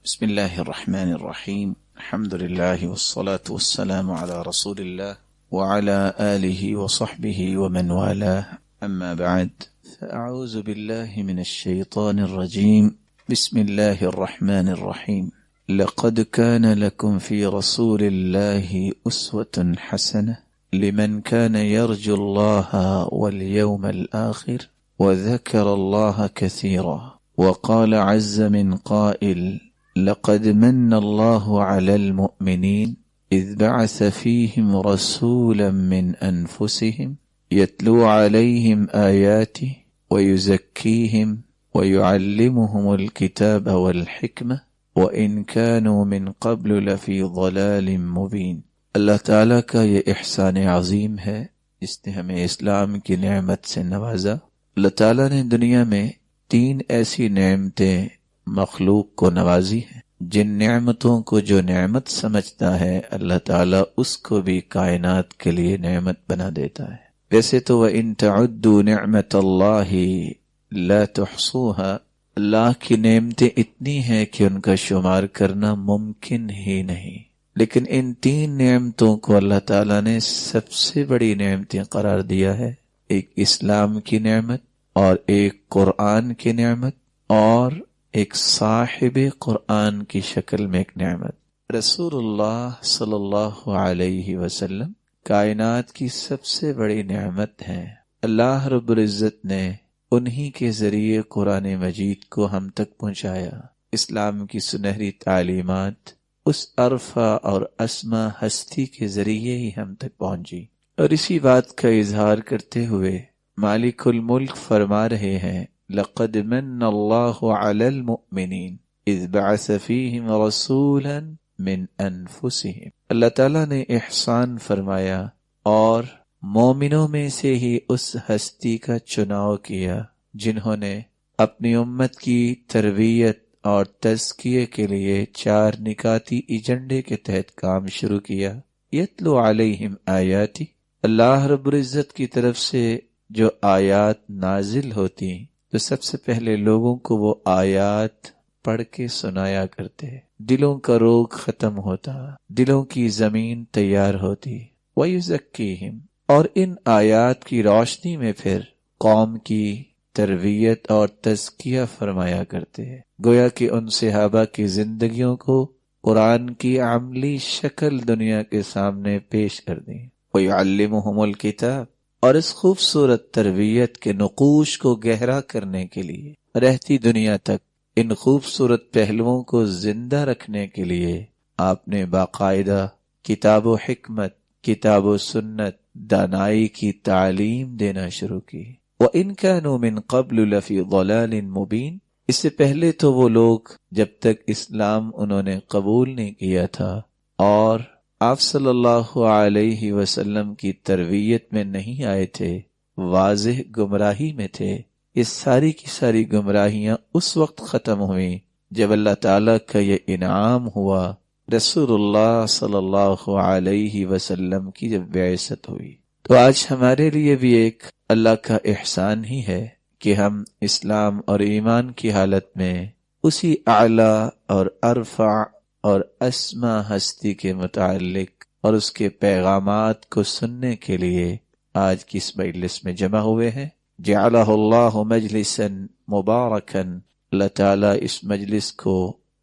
بسم الله الرحمن الرحيم. الحمد لله والصلاة والسلام على رسول الله وعلى آله وصحبه ومن والاه، أما بعد، فأعوذ بالله من الشيطان الرجيم. بسم الله الرحمن الرحيم. لقد كان لكم في رسول الله أسوة حسنة لمن كان يرجو الله واليوم الآخر وذكر الله كثيرا. وقال عز من قائل: لقد من الله على المؤمنين إذ بعث فيهم رسولا من أنفسهم يتلو عليهم آياته ويزكيهم ويعلمهم الكتاب والحكمة وإن كانوا من قبل لفي ضلال مبين. اللہ تعالیٰ کا یہ احسان عظیم ہے، جس نے ہمیں اسلام کی نعمت سے نوازا۔ اللہ تعالیٰ نے دنیا میں 3 ایسی نعمتیں مخلوق کو نوازی ہیں، جن نعمتوں کو جو نعمت سمجھتا ہے اللہ تعالیٰ اس کو بھی کائنات کے لیے نعمت بنا دیتا ہے۔ ویسے تو وَإِن تَعُدُّوا نِعْمَةَ اللَّهِ لَا تُحْصُوهَا، اللہ کی نعمتیں اتنی ہیں کہ ان کا شمار کرنا ممکن ہی نہیں، لیکن ان 3 نعمتوں کو اللہ تعالیٰ نے سب سے بڑی نعمتیں قرار دیا ہے۔ ایک اسلام کی نعمت، اور ایک قرآن کی نعمت، اور ایک صاحب قرآن کی شکل میں ایک نعمت۔ رسول اللہ صلی اللہ علیہ وسلم کائنات کی سب سے بڑی نعمت ہیں۔ اللہ رب العزت نے انہی کے ذریعے قرآن مجید کو ہم تک پہنچایا۔ اسلام کی سنہری تعلیمات اس عرفہ اور اسما ہستی کے ذریعے ہی ہم تک پہنچی، اور اسی بات کا اظہار کرتے ہوئے مالک الملک فرما رہے ہیں: لقد من اللہ علی المؤمنین اذ بعث فیہم رسولا من انفسہم۔ اللہ تعالیٰ نے احسان فرمایا اور مومنوں میں سے ہی اس ہستی کا چناؤ کیا جنہوں نے اپنی امت کی تربیت اور تزکیے کے لیے 4 نکاتی ایجنڈے کے تحت کام شروع کیا۔ یتلو علیہم آیاتی، اللہ رب العزت کی طرف سے جو آیات نازل ہوتی تو سب سے پہلے لوگوں کو وہ آیات پڑھ کے سنایا کرتے، دلوں کا روگ ختم ہوتا، دلوں کی زمین تیار ہوتی۔ وَيُزَكِّيهِمْ، اور ان آیات کی روشنی میں پھر قوم کی تربیت اور تزکیہ فرمایا کرتے ہیں، گویا کہ ان صحابہ کی زندگیوں کو قرآن کی عملی شکل دنیا کے سامنے پیش کر دی۔ وَيُعَلِّمُهُمُ الْكِتَابَ، اور اس خوبصورت تربیت کے نقوش کو گہرا کرنے کے لیے، رہتی دنیا تک ان خوبصورت پہلوؤں کو زندہ رکھنے کے لیے آپ نے باقاعدہ کتاب و حکمت، کتاب و سنت، دانائی کی تعلیم دینا شروع کی۔ وَإِن كَانُوا مِن قَبْلُ لَفِي ضَلَالٍ مُبِينٍ، اس سے پہلے تو وہ لوگ جب تک اسلام انہوں نے قبول نہیں کیا تھا اور آپ صلی اللہ علیہ وسلم کی تربیت میں نہیں آئے تھے، واضح گمراہی میں تھے۔ یہ ساری کی ساری گمراہیاں اس وقت ختم ہوئیں جب اللہ تعالیٰ کا یہ انعام ہوا، رسول اللہ صلی اللہ علیہ وسلم کی جب بعثت ہوئی۔ تو آج ہمارے لیے بھی ایک اللہ کا احسان ہی ہے کہ ہم اسلام اور ایمان کی حالت میں اسی اعلیٰ اور ارفع اور اسما ہستی کے متعلق اور اس کے پیغامات کو سننے کے لیے آج کی اس مجلس میں جمع ہوئے ہیں۔ جعلہ اللہ مجلسا مبارکا، اللہ تعالیٰ اس مجلس کو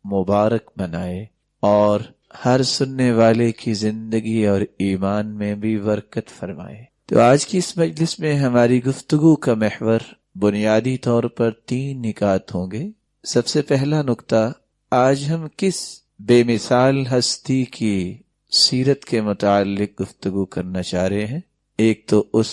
مبارک بنائے اور ہر سننے والے کی زندگی اور ایمان میں بھی برکت فرمائے۔ تو آج کی اس مجلس میں ہماری گفتگو کا محور بنیادی طور پر 3 نکات ہوں گے۔ سب سے پہلا نکتہ، آج ہم کس بے مثال ہستی کی سیرت کے متعلق گفتگو کرنا چاہ رہے ہیں۔ ایک تو اس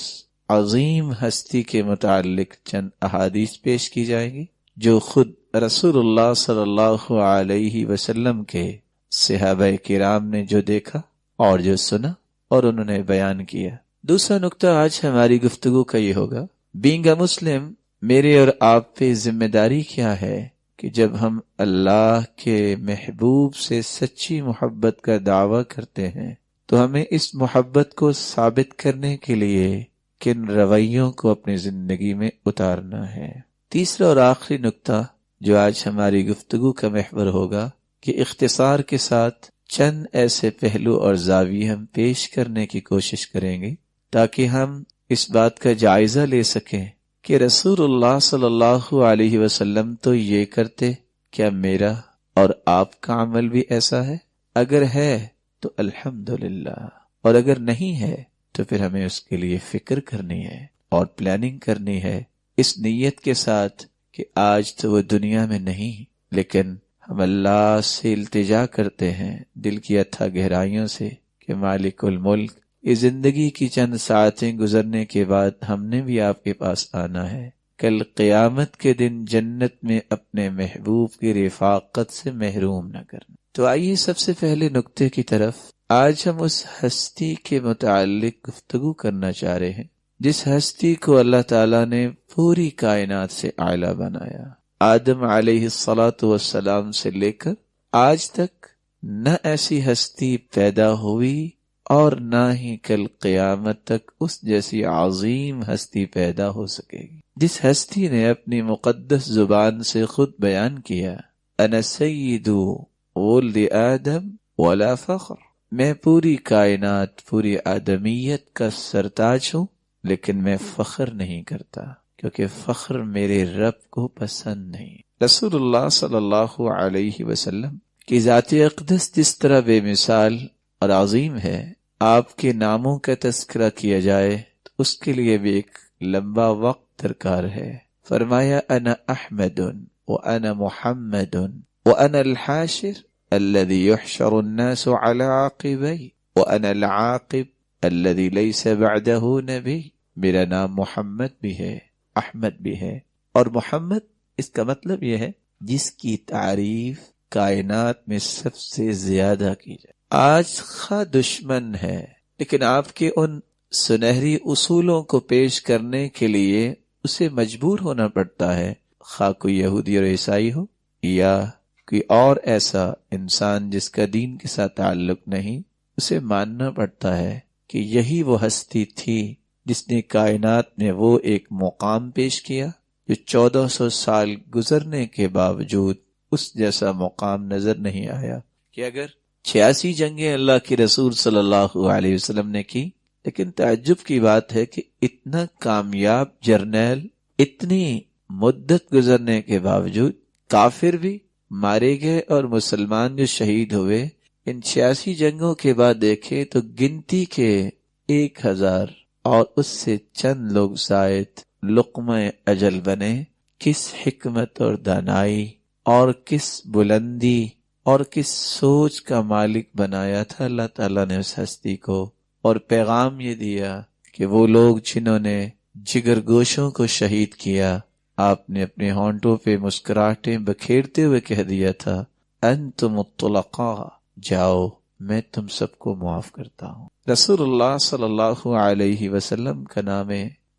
عظیم ہستی کے متعلق چند احادیث پیش کی جائیں گی جو خود رسول اللہ صلی اللہ علیہ وسلم کے صحابہ کرام نے جو دیکھا اور جو سنا اور انہوں نے بیان کیا۔ دوسرا نکتہ آج ہماری گفتگو کا یہ ہوگا، بینگ اے مسلم، میرے اور آپ پہ ذمہ داری کیا ہے کہ جب ہم اللہ کے محبوب سے سچی محبت کا دعویٰ کرتے ہیں تو ہمیں اس محبت کو ثابت کرنے کے لیے کن رویوں کو اپنی زندگی میں اتارنا ہے۔ تیسرا اور آخری نکتہ جو آج ہماری گفتگو کا محور ہوگا کہ اختصار کے ساتھ چند ایسے پہلو اور زاویے ہم پیش کرنے کی کوشش کریں گے تاکہ ہم اس بات کا جائزہ لے سکیں کہ رسول اللہ صلی اللہ علیہ وسلم تو یہ کرتے، کیا میرا اور آپ کا عمل بھی ایسا ہے؟ اگر ہے تو الحمدللہ، اور اگر نہیں ہے تو پھر ہمیں اس کے لیے فکر کرنی ہے اور پلاننگ کرنی ہے، اس نیت کے ساتھ کہ آج تو وہ دنیا میں نہیں، لیکن ہم اللہ سے التجا کرتے ہیں دل کی اتھا گہرائیوں سے کہ مالک الملک، اس زندگی کی چند ساعتیں گزرنے کے بعد ہم نے بھی آپ کے پاس آنا ہے، کل قیامت کے دن جنت میں اپنے محبوب کی رفاقت سے محروم نہ کرنا۔ تو آئیے سب سے پہلے نقطے کی طرف، آج ہم اس ہستی کے متعلق گفتگو کرنا چاہ رہے ہیں جس ہستی کو اللہ تعالیٰ نے پوری کائنات سے اعلیٰ بنایا۔ آدم علیہ السلام سے لے کر آج تک نہ ایسی ہستی پیدا ہوئی اور نہ ہی کل قیامت تک اس جیسی عظیم ہستی پیدا ہو سکے گی، جس ہستی نے اپنی مقدس زبان سے خود بیان کیا، انا سید ولد آدم ولا فخر، میں پوری کائنات، پوری آدمیت کا سرتاج ہوں، لیکن میں فخر نہیں کرتا کیونکہ فخر میرے رب کو پسند نہیں۔ رسول اللہ صلی اللہ علیہ وسلم کی ذات اقدس جس طرح بے مثال اور عظیم ہے، آپ کے ناموں کا تذکرہ کیا جائے تو اس کے لیے بھی ایک لمبا وقت درکار ہے۔ فرمایا انا احمد وانا محمد وانا الحاشر الذي يحشر الناس على عاقبي وانا العاقب الذي ليس بعده نبي، میرا نام محمد بھی ہے، احمد بھی ہے، اور محمد اس کا مطلب یہ ہے جس کی تعریف کائنات میں سب سے زیادہ کی جائے۔ آج خواہ دشمن ہے لیکن آپ کے ان سنہری اصولوں کو پیش کرنے کے لیے اسے مجبور ہونا پڑتا ہے، خواہ کوئی یہودی اور عیسائی ہو یا کوئی اور ایسا انسان جس کا دین کے ساتھ تعلق نہیں، اسے ماننا پڑتا ہے کہ یہی وہ ہستی تھی جس نے کائنات میں وہ ایک مقام پیش کیا جو 1400 سال گزرنے کے باوجود اس جیسا مقام نظر نہیں آیا، کہ اگر 86 جنگیں اللہ کے رسول صلی اللہ علیہ وسلم نے کی، لیکن تعجب کی بات ہے کہ اتنا کامیاب جرنیل اتنی مدت گزرنے کے باوجود کافر بھی مارے گئے اور مسلمان جو شہید ہوئے، ان 86 جنگوں کے بعد دیکھے تو گنتی کے 1000 اور اس سے چند لوگ زائد لقمہ اجل بنے۔ کس حکمت اور دانائی اور کس بلندی اور کس سوچ کا مالک بنایا تھا اللہ تعالیٰ نے اس ہستی کو، اور پیغام یہ دیا کہ وہ لوگ جنہوں نے جگر گوشوں کو شہید کیا، آپ نے اپنے ہونٹوں پہ مسکراہٹیں بکھیرتے ہوئے کہہ دیا تھا انتم الطلقاء، جاؤ میں تم سب کو معاف کرتا ہوں۔ رسول اللہ صلی اللہ علیہ وسلم کا نام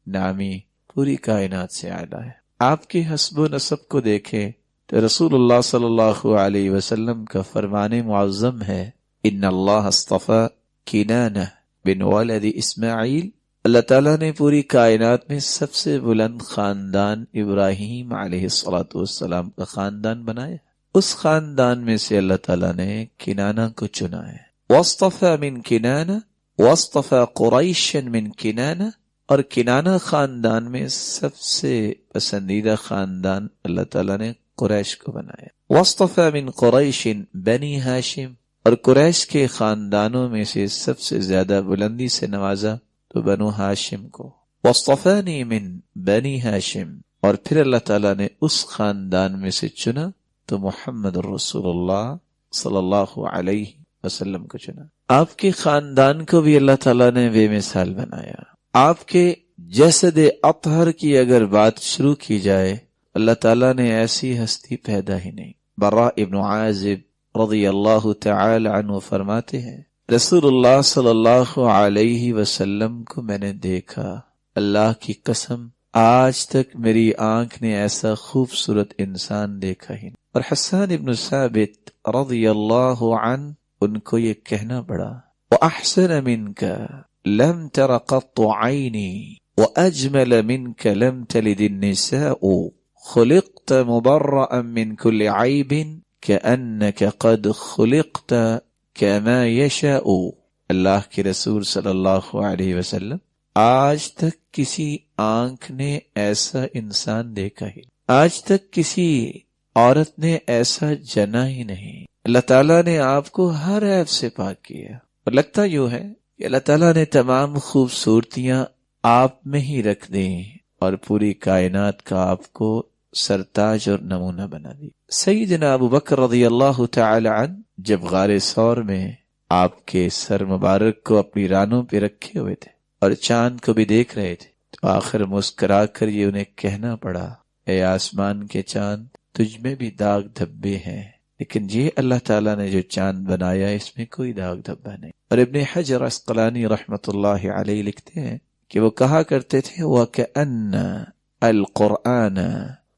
نامی پوری کائنات سے اعلیٰ ہے۔ آپ کے حسب و نسب کو دیکھیں تو رسول اللہ صلی اللہ علیہ وسلم کا فرمان معظم ہے ان اللہ اصطفى کنانہ بن ولد اسماعیل، اللہ تعالیٰ نے پوری کائنات میں سب سے بلند خاندان ابراہیم علیہ السلام کا خاندان بنایا، اس خاندان میں سے اللہ تعالیٰ نے کنانہ کو چنا ہے۔ واصطفى من کنانہ واصطفى قریشا من کنانہ، اور کنانہ خاندان میں سب سے پسندیدہ خاندان اللہ تعالیٰ نے قریش کو بنایا۔ واصطفى من قریش بنی ہاشم، اور قریش کے خاندانوں میں سے سب سے زیادہ بلندی سے نوازا تو بنو ہاشم کو۔ واصطفانی من بنی ہاشم، اور پھر اللہ تعالیٰ نے اس خاندان میں سے چنا تو محمد رسول اللہ صلی اللہ علیہ وسلم کو چنا۔ آپ کے خاندان کو بھی اللہ تعالیٰ نے بے مثال بنایا۔ آپ کے جسد اطہر کی اگر بات شروع کی جائے، اللہ تعالیٰ نے ایسی ہستی پیدا ہی نہیں۔ براء ابن عازب رضی اللہ تعالی عنہ فرماتے ہیں رسول اللہ صلی اللہ علیہ وسلم کو میں نے دیکھا، اللہ کی قسم آج تک میری آنکھ نے ایسا خوبصورت انسان دیکھا ہی نہیں۔ اور حسان ابن ثابت رضی اللہ عنہ ان کو یہ کہنا پڑا وَأَحْسَنَ مِنْكَ لَمْ تَرَ قَطُّ عَيْنِي وَأَجْمَلَ مِنْكَ لَمْ تَلِدِ النِّسَاءُ خُلِقْتَ مُبَرَّأً مِنْ كُلِّ عَيْبٍ کأنک قد خلقت کما یشاء. اللہ کے رسول صلی اللہ علیہ وسلم، آج تک کسی آنکھ نے ایسا انسان دیکھا ہی، آج تک کسی عورت نے ایسا جنا ہی نہیں. اللہ تعالیٰ نے آپ کو ہر عیب سے پاک کیا، اور لگتا یوں ہے کہ اللہ تعالیٰ نے تمام خوبصورتیاں آپ میں ہی رکھ دیں اور پوری کائنات کا آپ کو سرتاج اور نمونہ بنا دی. سیدنا ابو بکر رضی اللہ تعالی عنہ جب غار ثور میں آپ کے سر مبارک کو اپنی رانوں پہ رکھے ہوئے تھے اور چاند کو بھی دیکھ رہے تھے، تو آخر مسکرا کر یہ انہیں کہنا پڑا، اے آسمان کے چاند، تجھ میں بھی داغ دھبے ہیں، لیکن یہ اللہ تعالیٰ نے جو چاند بنایا اس میں کوئی داغ دھبا نہیں. اور ابن حجر عسقلانی رحمۃ اللہ علیہ لکھتے ہیں کہ وہ کہا کرتے تھے وَكَأَنَّ الْقُرْآنَ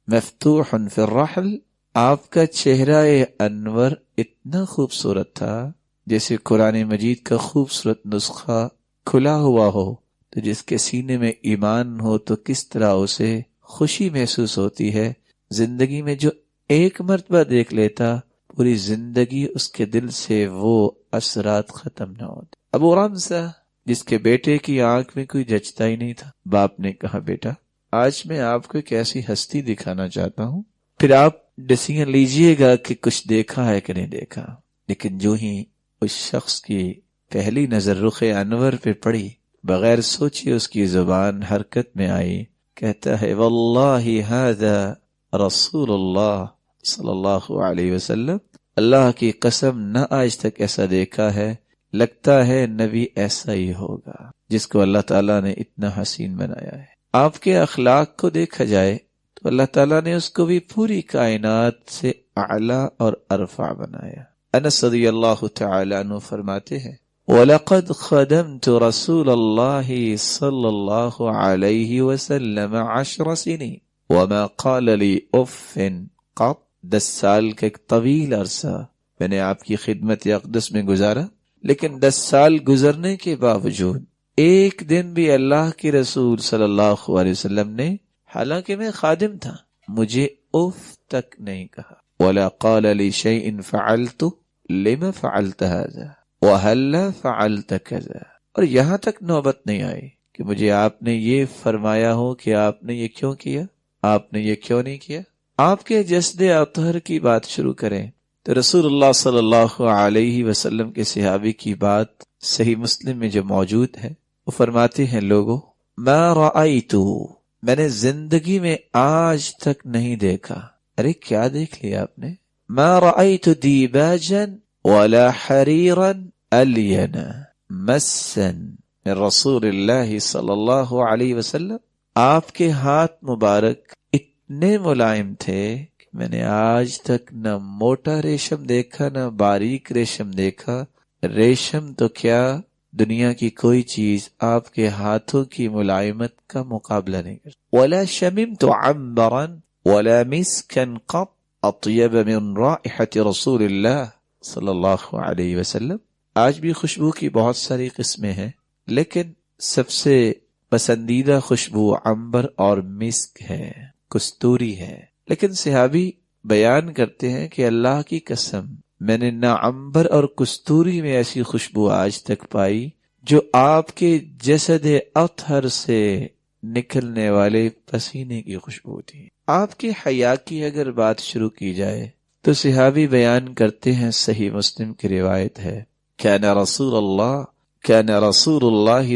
مفتوح فی الرحل. آپ کا چہرہ انور اتنا خوبصورت تھا جیسے قرآن مجید کا خوبصورت نسخہ کھلا ہوا ہو، تو جس کے سینے میں ایمان ہو تو کس طرح اسے خوشی محسوس ہوتی ہے. زندگی میں جو ایک مرتبہ دیکھ لیتا، پوری زندگی اس کے دل سے وہ اثرات ختم نہ ہوتے. ابو رمزہ، جس کے بیٹے کی آنکھ میں کوئی جچتا ہی نہیں تھا، باپ نے کہا بیٹا آج میں آپ کو ایک ایسی ہستی دکھانا چاہتا ہوں، پھر آپ ڈیسیژن لیجئے گا کہ کچھ دیکھا ہے کہ نہیں دیکھا. لیکن جو ہی اس شخص کی پہلی نظر رخ انور پہ پڑی، بغیر سوچے اس کی زبان حرکت میں آئی، کہتا ہے واللہ ھذا رسول اللہ صلی اللہ علیہ وسلم، اللہ کی قسم نہ آج تک ایسا دیکھا ہے، لگتا ہے نبی ایسا ہی ہوگا جس کو اللہ تعالیٰ نے اتنا حسین بنایا ہے. آپ کے اخلاق کو دیکھا جائے تو اللہ تعالیٰ نے اس کو بھی پوری کائنات سے اعلیٰ اور ارفع بنایا. انس رضی اللہ تعالی عنہ فرماتے ہیں وَلَقَدْ خَدَمْتُ رَسُولَ اللَّهِ صلی اللہ علیہ وسلم 10 سنین وما قال لی اف قط. 10 سال کا ایک طویل عرصہ میں نے آپ کی خدمت اقدس میں گزارا، لیکن 10 سال گزرنے کے باوجود ایک دن بھی اللہ کے رسول صلی اللہ علیہ وسلم نے، حالانکہ میں خادم تھا، مجھے اف تک نہیں کہا. ولا قال لی شیء فعلت لما فعلت هذا وهل فعلت كذا. اور یہاں تک نوبت نہیں آئی کہ مجھے آپ نے یہ فرمایا ہو کہ آپ نے یہ کیوں کیا، آپ نے یہ کیوں نہیں کیا. آپ کے جسد اطہر کی بات شروع کریں تو رسول اللہ صلی اللہ علیہ وسلم کے صحابی کی بات صحیح مسلم میں جو موجود ہے، وہ فرماتے ہیں لوگوں ما رأیتو، میں نے زندگی میں آج تک نہیں دیکھا. ارے کیا دیکھ لیا آپ نے؟ ما رأیت دیباجا ولا حریرا الین مسا من رسول اللہ صلی اللہ علیہ وسلم. آپ کے ہاتھ مبارک اتنے ملائم تھے کہ میں نے آج تک نہ موٹا ریشم دیکھا نہ باریک ریشم دیکھا. ریشم تو کیا، دنیا کی کوئی چیز آپ کے ہاتھوں کی ملائمت کا مقابلہ نہیں کرتی. ولا شممت عنبرا ولا مسكا قط اطيب من رائحة رسول اللہ صلی اللہ علیہ وسلم. آج بھی خوشبو کی بہت ساری قسمیں ہیں، لیکن سب سے پسندیدہ خوشبو عنبر اور مسک ہے، کستوری ہے. لیکن صحابی بیان کرتے ہیں کہ اللہ کی قسم میں نے نہ عنبر اور کستوری میں ایسی خوشبو آج تک پائی جو آپ کے جسد اطہر سے نکلنے والے پسینے کی خوشبو تھی. آپ کے حیا کی اگر بات شروع کی جائے تو صحابی بیان کرتے ہیں، صحیح مسلم کی روایت ہے، كان رسول اللہ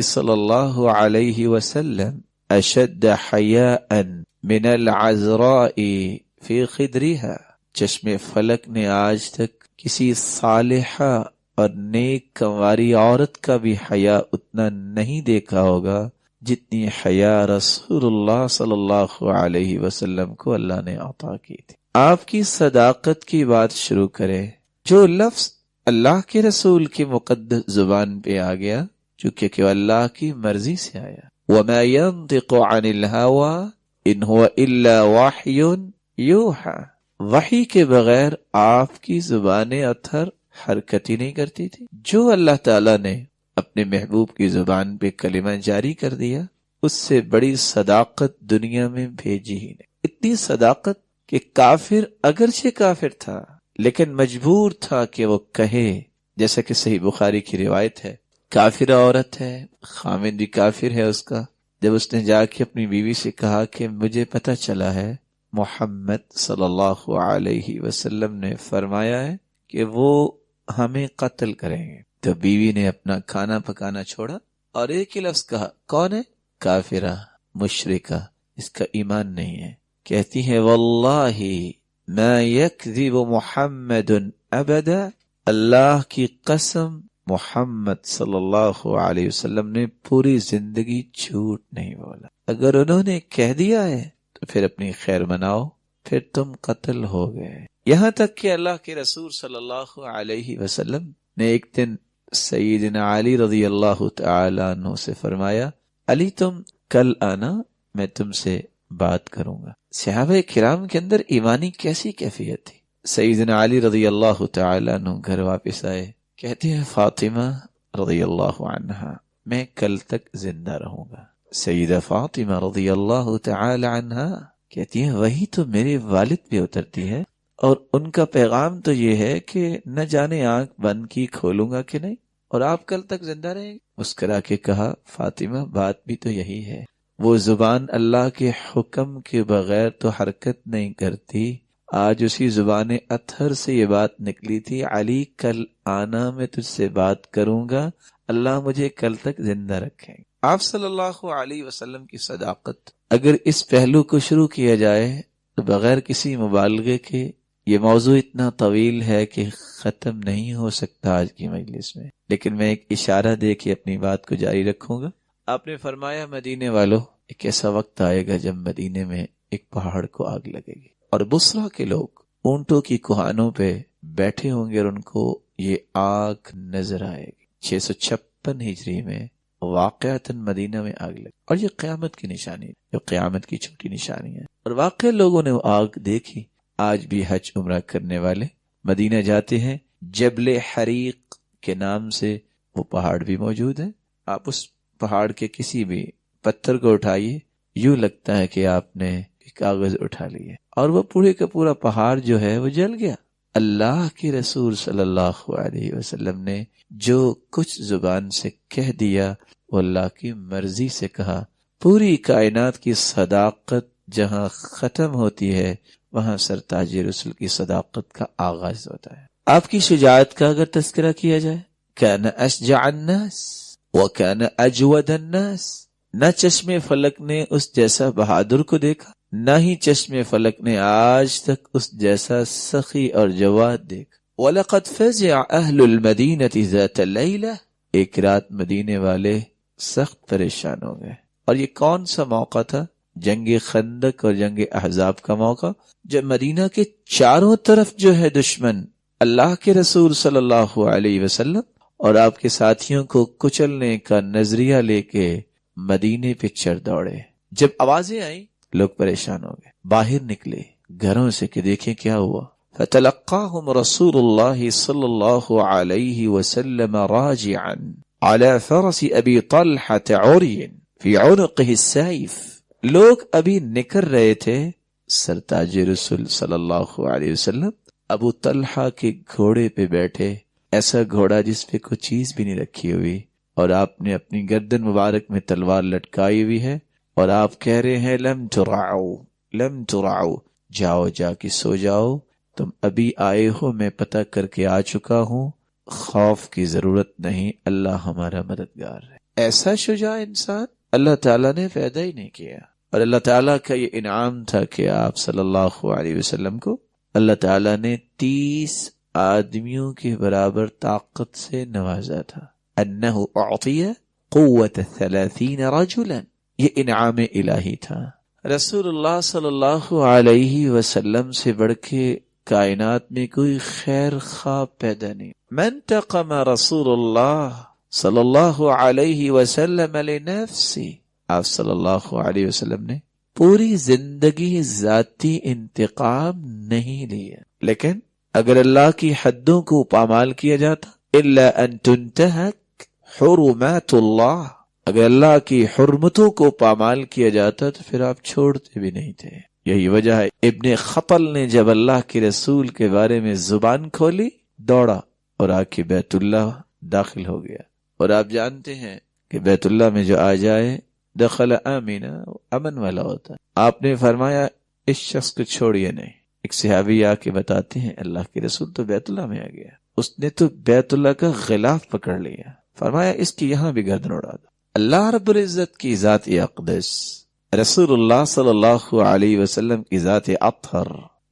صلی اللہ علیہ وسلم اشد حیاء من العذراء فی خدرها. چشم فلک نے آج تک کسی صالحہ اور نیک کنواری عورت کا بھی حیا اتنا نہیں دیکھا ہوگا جتنی حیا رسول اللہ صلی اللہ علیہ وسلم کو اللہ نے عطا کی تھی. آپ کی صداقت کی بات شروع کرے، جو لفظ اللہ کے رسول کی مقدس زبان پہ آ گیا چونکہ کہ اللہ کی مرضی سے آیا. وما ينطق عن الهوى ان هو الا وحی یوحى. وحی کے بغیر آپ کی زبان اطہر حرکت ہی نہیں کرتی تھی. جو اللہ تعالیٰ نے اپنے محبوب کی زبان پہ کلمہ جاری کر دیا، اس سے بڑی صداقت دنیا میں بھیجی ہی نہیں. اتنی صداقت کہ کافر اگرچہ کافر تھا لیکن مجبور تھا کہ وہ کہے، جیسا کہ صحیح بخاری کی روایت ہے، کافرہ عورت ہے، خامد بھی کافر ہے اس کا، جب اس نے جا کے اپنی بیوی سے کہا کہ مجھے پتہ چلا ہے محمد صلی اللہ علیہ وسلم نے فرمایا ہے کہ وہ ہمیں قتل کریں گے، تو بیوی نے اپنا کھانا پکانا چھوڑا اور ایک ہی لفظ کہا، کون ہے؟ کافرہ، مشرکہ، اس کا ایمان نہیں ہے۔ کہتی ہے واللہ ما یکذب محمد ابدا، اللہ کی قسم محمد صلی اللہ علیہ وسلم نے پوری زندگی جھوٹ نہیں بولا، اگر انہوں نے کہہ دیا ہے تو پھر اپنی خیر مناؤ، پھر تم قتل ہو گئے۔ یہاں تک کہ اللہ کے رسول صلی اللہ علیہ وسلم نے ایک دن سیدنا علی رضی اللہ تعالی عنہ سے فرمایا، علی تم کل آنا، میں تم سے بات کروں گا۔ صحابہ کرام کے اندر ایمانی کیسی کیفیت تھی۔ سیدنا علی رضی اللہ تعالی عنہ گھر واپس آئے، کہتے ہیں فاطمہ رضی اللہ عنہا میں کل تک زندہ رہوں گا۔ سیدہ فاطمہ رضی اللہ تعالی عنہا کہتی ہیں وہی تو میرے والد پہ اترتی ہے، اور ان کا پیغام تو یہ ہے کہ نہ جانے آنکھ بند کی کھولوں گا کہ نہیں، اور آپ کل تک زندہ رہیں گے۔ مسکرا کے کہا فاطمہ بات بھی تو یہی ہے، وہ زبان اللہ کے حکم کے بغیر تو حرکت نہیں کرتی، آج اسی زبان اطہر سے یہ بات نکلی تھی، علی کل آنا میں تجھ سے بات کروں گا، اللہ مجھے کل تک زندہ رکھیں۔ آپ صلی اللہ علیہ وسلم کی صداقت، اگر اس پہلو کو شروع کیا جائے تو بغیر کسی مبالغے کے یہ موضوع اتنا طویل ہے کہ ختم نہیں ہو سکتا آج کی مجلس میں، لیکن میں ایک اشارہ دے کے اپنی بات کو جاری رکھوں گا۔ آپ نے فرمایا مدینے والوں، ایک ایسا وقت آئے گا جب مدینے میں ایک پہاڑ کو آگ لگے گی، اور بصرہ کے لوگ اونٹوں کی کوہانوں پہ بیٹھے ہوں گے اور ان کو یہ آگ نظر آئے گی۔ 656 ہجری میں واقعتاً مدینہ میں آگ لگی، اور یہ قیامت کی نشانی ہے، جو قیامت کی چھوٹی نشانی ہے، اور واقع لوگوں نے وہ آگ دیکھی۔ آج بھی حج عمرہ کرنے والے مدینہ جاتے ہیں، جبل حریق کے نام سے وہ پہاڑ بھی موجود ہے۔ آپ اس پہاڑ کے کسی بھی پتھر کو اٹھائیے، یوں لگتا ہے کہ آپ نے کاغذ اٹھا لیے، اور وہ پورے کا پورا پہاڑ جو ہے وہ جل گیا۔ اللہ کے رسول صلی اللہ علیہ وسلم نے جو کچھ زبان سے کہہ دیا وہ اللہ کی مرضی سے کہا۔ پوری کائنات کی صداقت جہاں ختم ہوتی ہے وہاں سرتاج رسول کی صداقت کا آغاز ہوتا ہے۔ آپ کی شجاعت کا اگر تذکرہ کیا جائے، کان اشجع الناس وکان اجود الناس، نہ چشم فلک نے اس جیسا بہادر کو دیکھا، نہ ہی چشم فلک نے آج تک اس جیسا سخی اور جواد دیکھا۔ وَلَقَدْ فَزِعَ أَهْلُ الْمَدِينَةِ ذَاتَ اللَّيْلَةِ، ایک رات مدینے والے سخت پریشان ہو گئے، اور یہ کون سا موقع تھا؟ جنگ خندق اور جنگ احزاب کا موقع، جب مدینہ کے چاروں طرف جو ہے دشمن اللہ کے رسول صلی اللہ علیہ وسلم اور آپ کے ساتھیوں کو کچلنے کا نظریہ لے کے مدینے پہ چڑھ دوڑے۔ جب آوازیں آئیں لوگ پریشان ہو گئے، باہر نکلے گھروں سے کہ دیکھیں کیا ہوا۔ فَتَلَقَّاهُمْ رَسُولُ اللَّهِ صلی اللہ علیہ وسلم راجعا على فرس ابی طلحة عري فی عنقه السیف، لوگ ابھی نکل رہے تھے، سرتاج رسول صلی اللہ علیہ وسلم ابو طلحہ کے گھوڑے پہ بیٹھے، ایسا گھوڑا جس پہ کوئی چیز بھی نہیں رکھی ہوئی، اور آپ نے اپنی گردن مبارک میں تلوار لٹکائی ہوئی ہے، اور آپ کہہ رہے ہیں لم ترعوا لم ترعوا، جاؤ جا کے سو جاؤ، تم ابھی آئے ہو، میں پتہ کر کے آ چکا ہوں، خوف کی ضرورت نہیں، اللہ ہمارا مددگار ہے۔ ایسا شجاع انسان اللہ تعالیٰ نے پیدا ہی نہیں کیا، اور اللہ تعالیٰ کا یہ انعام تھا کہ آپ صلی اللہ علیہ وسلم کو اللہ تعالیٰ نے 30 آدمیوں کے برابر طاقت سے نوازا تھا۔ انہ اعطی قوت 30 رجلا، یہ انعام الہی تھا۔ رسول اللہ صلی اللہ علیہ وسلم سے بڑھ کے کائنات میں کوئی خیر خواہ پیدا نہیں۔ من تقم رسول اللہ صلی اللہ علیہ وسلم لنفسی، آپ صلی اللہ علیہ وسلم نے پوری زندگی ذاتی انتقام نہیں لیا، لیکن اگر اللہ کی حدوں کو پامال کیا جاتا، الا ان تنتہک حرمات اللہ، اگر اللہ کی حرمتوں کو پامال کیا جاتا تو پھر آپ چھوڑتے بھی نہیں تھے۔ یہی وجہ ہے ابن خطل نے جب اللہ کے رسول کے بارے میں زبان کھولی دوڑا اور آ کے بیت اللہ داخل ہو گیا. اور آپ جانتے ہیں کہ بیت اللہ میں جو آ جائے دخل آمینہ، امن والا ہوتا ہے. آپ نے فرمایا اس شخص کو چھوڑیے نہیں. ایک صحابی آ کے بتاتے ہیں اللہ کے رسول تو بیت اللہ میں آ گیا، اس نے تو بیت اللہ کا غلاف پکڑ لیا. فرمایا اس کی یہاں بھی گردن اڑا دو. اللہ رب العزت کی ذات اقدس، رسول اللہ صلی اللہ علیہ وسلم کی ذات اطہر،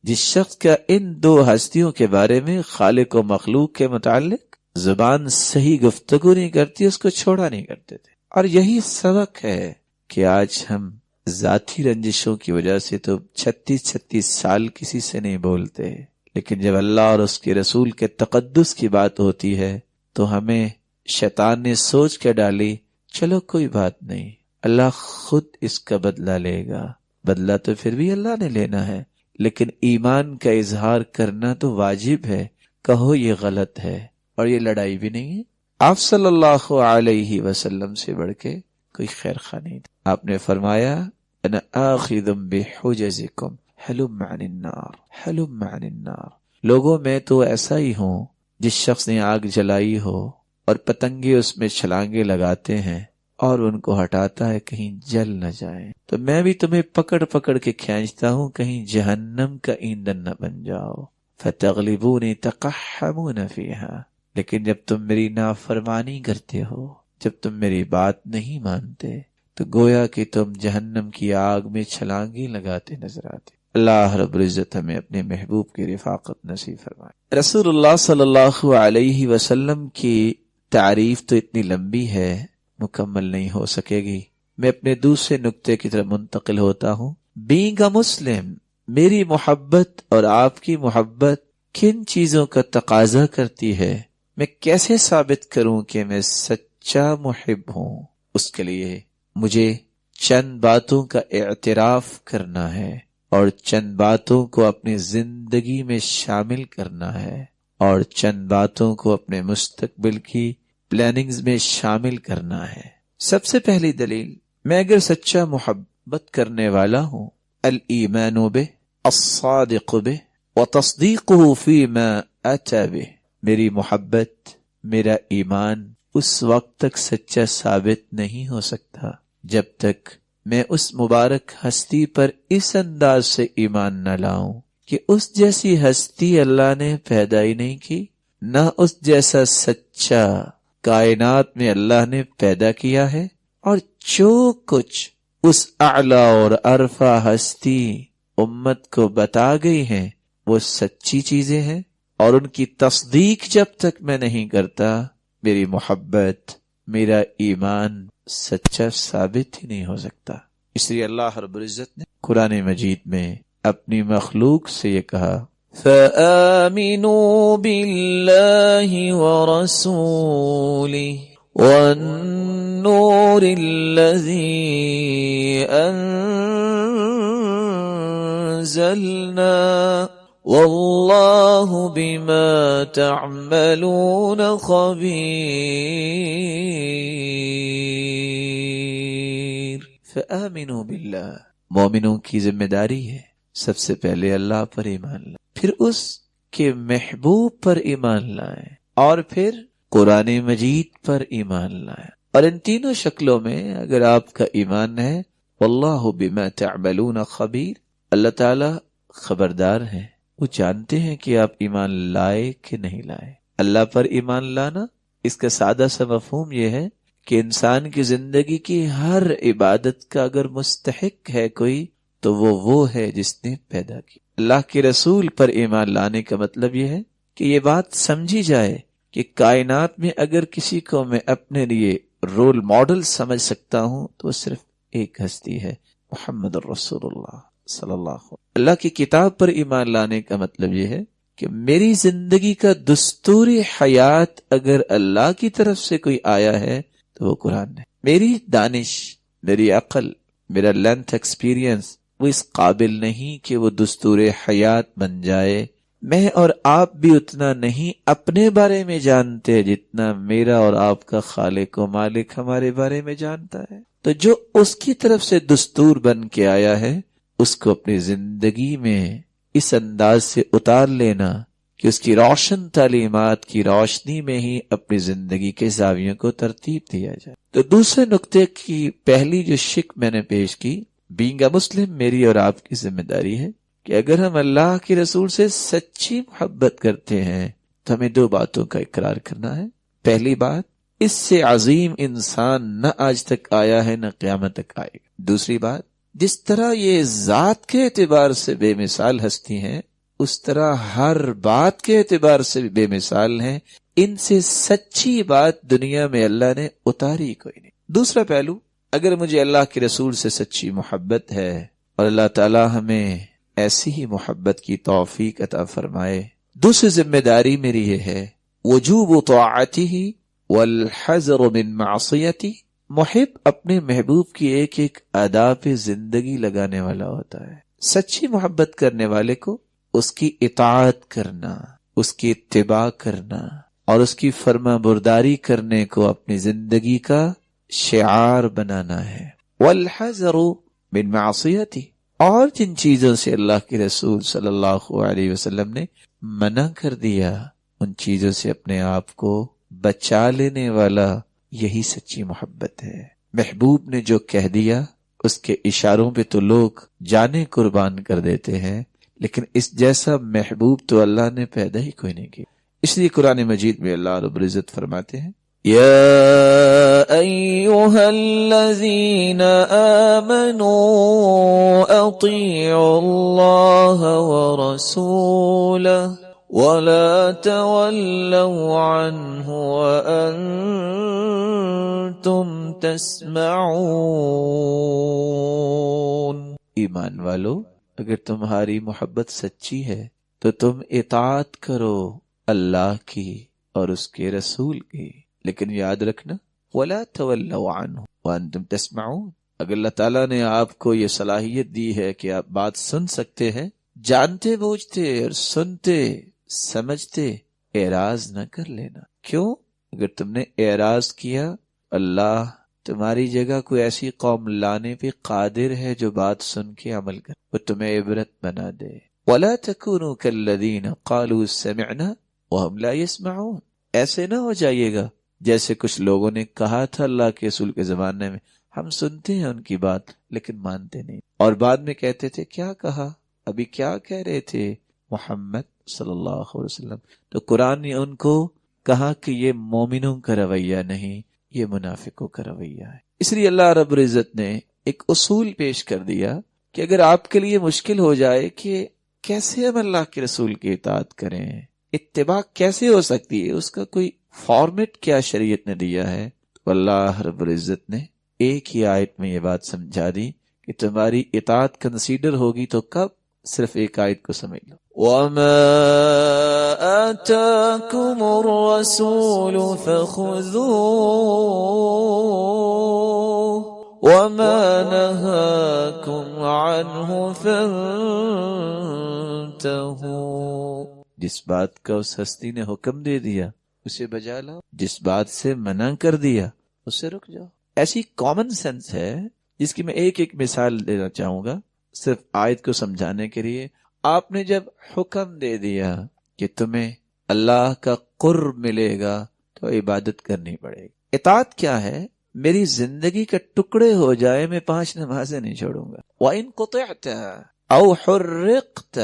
جس شخص کا ان دو ہستیوں کے بارے میں خالق و مخلوق کے متعلق زبان صحیح گفتگو نہیں کرتی، اس کو چھوڑا نہیں کرتے تھے. اور یہی سبق ہے کہ آج ہم ذاتی رنجشوں کی وجہ سے تو 36 سال کسی سے نہیں بولتے، لیکن جب اللہ اور اس کے رسول کے تقدس کی بات ہوتی ہے تو ہمیں شیطان نے سوچ کے ڈالی چلو کوئی بات نہیں، اللہ خود اس کا بدلہ لے گا. بدلہ تو پھر بھی اللہ نے لینا ہے، لیکن ایمان کا اظہار کرنا تو واجب ہے. کہو یہ غلط ہے، اور یہ لڑائی بھی نہیں ہے. آپ صلی اللہ علیہ وسلم سے بڑھ کے کوئی خیر خواہ نہیں تھا. آپ نے فرمایا انا آخذ بحجزکم حلم عن النار، حلم عن النار. لوگوں میں تو ایسا ہی ہوں جس شخص نے آگ جلائی ہو اور پتنگے اس میں چھلانگے لگاتے ہیں اور ان کو ہٹاتا ہے کہیں جل نہ جائیں، تو میں بھی تمہیں پکڑ پکڑ کے کھینچتا ہوں کہیں جہنم کا ایندھن نہ بن جاؤ. فتغلبونی تقحمون فیہا، لیکن جب تم میری نافرمانی کرتے ہو، جب تم میری بات نہیں مانتے، تو گویا کہ تم جہنم کی آگ میں چھلانگیں لگاتے نظر آتے. اللہ رب العزت ہمیں اپنے محبوب کی رفاقت نصیب فرمائے. رسول اللہ صلی اللہ علیہ وسلم کی تعریف تو اتنی لمبی ہے، مکمل نہیں ہو سکے گی. میں اپنے دوسرے نقطے کی طرف منتقل ہوتا ہوں. بینگ اے مسلم، میری محبت اور آپ کی محبت کن چیزوں کا تقاضا کرتی ہے؟ میں کیسے ثابت کروں کہ میں سچا محب ہوں؟ اس کے لیے مجھے چند باتوں کا اعتراف کرنا ہے اور چند باتوں کو اپنی زندگی میں شامل کرنا ہے اور چند باتوں کو اپنے مستقبل کی پلاننگز میں شامل کرنا ہے. سب سے پہلی دلیل، میں اگر سچا محبت کرنے والا ہوں، الایمان بہ، الصادق بہ، وتصدیقہ فیما اتی بہ. میری محبت، میرا ایمان اس وقت تک سچا ثابت نہیں ہو سکتا جب تک میں اس مبارک ہستی پر اس انداز سے ایمان نہ لاؤں کہ اس جیسی ہستی اللہ نے پیدا ہی نہیں کی، نہ اس جیسا سچا کائنات میں اللہ نے پیدا کیا ہے، اور جو کچھ اس اعلیٰ اور عرفہ ہستی امت کو بتا گئی ہیں وہ سچی چیزیں ہیں، اور ان کی تصدیق جب تک میں نہیں کرتا میری محبت، میرا ایمان سچا ثابت ہی نہیں ہو سکتا. اس لیے اللہ رب العزت نے قرآن مجید میں اپنی مخلوق سے یہ کہا فَآمِنُوا بِاللَّهِ وَرَسُولِهِ وَالنُّورِ الَّذِي أَنزَلْنَا وَاللَّهُ بِمَا تَعْمَلُونَ خَبِيرٌ. فَآمِنُوا بِاللَّهِ، مومنوں کی ذمہ داری ہے سب سے پہلے اللہ پر ایمان لائیں، پھر اس کے محبوب پر ایمان لائیں، اور پھر قرآن مجید پر ایمان لائیں. اور ان تینوں شکلوں میں اگر آپ کا ایمان ہے، واللہ بما تعملون خبیر، اللہ تعالی خبردار ہے، وہ جانتے ہیں کہ آپ ایمان لائے کہ نہیں لائے. اللہ پر ایمان لانا، اس کا سادہ سا مفہوم یہ ہے کہ انسان کی زندگی کی ہر عبادت کا اگر مستحق ہے کوئی تو وہ ہے جس نے پیدا کی. اللہ کے رسول پر ایمان لانے کا مطلب یہ ہے کہ یہ بات سمجھی جائے کہ کائنات میں اگر کسی کو میں اپنے لیے رول ماڈل سمجھ سکتا ہوں تو وہ صرف ایک ہستی ہے، محمد الرسول اللہ صلی اللہ علیہ وسلم. اللہ کی کتاب پر ایمان لانے کا مطلب یہ ہے کہ میری زندگی کا دستور حیات اگر اللہ کی طرف سے کوئی آیا ہے تو وہ قرآن ہے. میری دانش، میری عقل، میرا لینتھ ایکسپیرینس وہ اس قابل نہیں کہ وہ دستور حیات بن جائے. میں اور آپ بھی اتنا نہیں اپنے بارے میں جانتے جتنا میرا اور آپ کا خالق و مالک ہمارے بارے میں جانتا ہے. تو جو اس کی طرف سے دستور بن کے آیا ہے اس کو اپنی زندگی میں اس انداز سے اتار لینا کہ اس کی روشن تعلیمات کی روشنی میں ہی اپنی زندگی کے زاویوں کو ترتیب دیا جائے۔ تو دوسرے نقطے کی پہلی جو شق میں نے پیش کی، بینگ اے مسلم میری اور آپ کی ذمہ داری ہے کہ اگر ہم اللہ کے رسول سے سچی محبت کرتے ہیں تو ہمیں دو باتوں کا اقرار کرنا ہے۔ پہلی بات، اس سے عظیم انسان نہ آج تک آیا ہے نہ قیامت تک آئے گا۔ دوسری بات، جس طرح یہ ذات کے اعتبار سے بے مثال ہستی ہیں، اس طرح ہر بات کے اعتبار سے بھی بے مثال ہیں۔ ان سے سچی بات دنیا میں اللہ نے اتاری کوئی نہیں۔ دوسرا پہلو، اگر مجھے اللہ کے رسول سے سچی محبت ہے اور اللہ تعالی ہمیں ایسی ہی محبت کی توفیق عطا فرمائے، دوسری ذمہ داری میری یہ ہے، وجوب طاعته والحذر من معصیتی۔ محب اپنے محبوب کی ایک ایک ادا پہ زندگی لگانے والا ہوتا ہے۔ سچی محبت کرنے والے کو اس کی اطاعت کرنا، اس کی اتباع کرنا اور اس کی فرما برداری کرنے کو اپنی زندگی کا شعار بنانا ہے۔ والحذر من معصیتی، اور جن چیزوں سے اللہ کے رسول صلی اللہ علیہ وسلم نے منع کر دیا، ان چیزوں سے اپنے آپ کو بچا لینے والا یہی سچی محبت ہے۔ محبوب نے جو کہہ دیا اس کے اشاروں پہ تو لوگ جانیں قربان کر دیتے ہیں، لیکن اس جیسا محبوب تو اللہ نے پیدا ہی کوئی نہیں کیا۔ اس لیے قرآن مجید میں اللہ رب العزت فرماتے ہیں، یا ایھا الذین آمنوا اطیعوا اللہ ورسولہ ولا تولوا عنہ وانتم تسمعون۔ ایمان والو، اگر تمہاری محبت سچی ہے تو تم اطاعت کرو اللہ کی اور اس کے رسول کی، لیکن یاد رکھنا وَلَا تَوَلَّوْا عَنْهُ وَأَنْتُمْ تَسْمَعُونَ۔ اگر اللہ تعالیٰ نے آپ کو یہ صلاحیت دی ہے کہ آپ بات سن سکتے ہیں، جانتے بوجھتے اور سنتے سمجھتے اعراض نہ کر لینا۔ کیوں؟ اگر تم نے اعراض کیا، اللہ تمہاری جگہ کوئی ایسی قوم لانے پہ قادر ہے جو بات سن کے عمل کر، وہ تمہیں عبرت بنا دے۔ وَلَا تَكُونُوا كَالَّذِينَ قَالُوا سَمِعْنَا وَهُمْ لَا يَسْمَعُونَ۔ ایسے نہ ہو جائیے گا جیسے کچھ لوگوں نے کہا تھا اللہ کے رسول کے زمانے میں، ہم سنتے ہیں ان کی بات لیکن مانتے نہیں، اور بعد میں کہتے تھے کیا کہا، ابھی کیا کہہ رہے تھے محمد صلی اللہ علیہ وسلم۔ تو قرآن نے ان کو کہا کہ یہ مومنوں کا رویہ نہیں، یہ منافقوں کا رویہ ہے۔ اس لیے اللہ رب العزت نے ایک اصول پیش کر دیا کہ اگر آپ کے لیے مشکل ہو جائے کہ کیسے ہم اللہ کے رسول کی اطاعت کریں، اتباع کیسے ہو سکتی ہے، اس کا کوئی فارمیٹ کیا شریعت نے دیا ہے، تو اللہ رب العزت نے ایک ہی آیت میں یہ بات سمجھا دی کہ تمہاری اطاعت کنسیڈر ہوگی تو کب؟ صرف ایک آیت کو سمجھ لو، وَمَا آتَاكُمُ الرَّسُولُ فَخُذُوهُ وَمَا نَهَاكُمْ عَنْهُ فَانْتَهُوا۔ جس بات کا اس ہستی نے حکم دے دیا اسے بجا لاؤ، جس بات سے منع کر دیا اسے رک جاؤ۔ ایسی کامن سینس ہے جس کی میں ایک ایک مثال دینا چاہوں گا صرف آیت کو سمجھانے کے لیے۔ آپ نے جب حکم دے دیا کہ تمہیں اللہ کا قرب ملے گا تو عبادت کرنی پڑے گی۔ اطاعت کیا ہے؟ میری زندگی کا ٹکڑے ہو جائے میں 5 نمازیں نہیں چھوڑوں گا۔ وَإِن قُطِعْتَ أَوْ حُرِّقْتَ،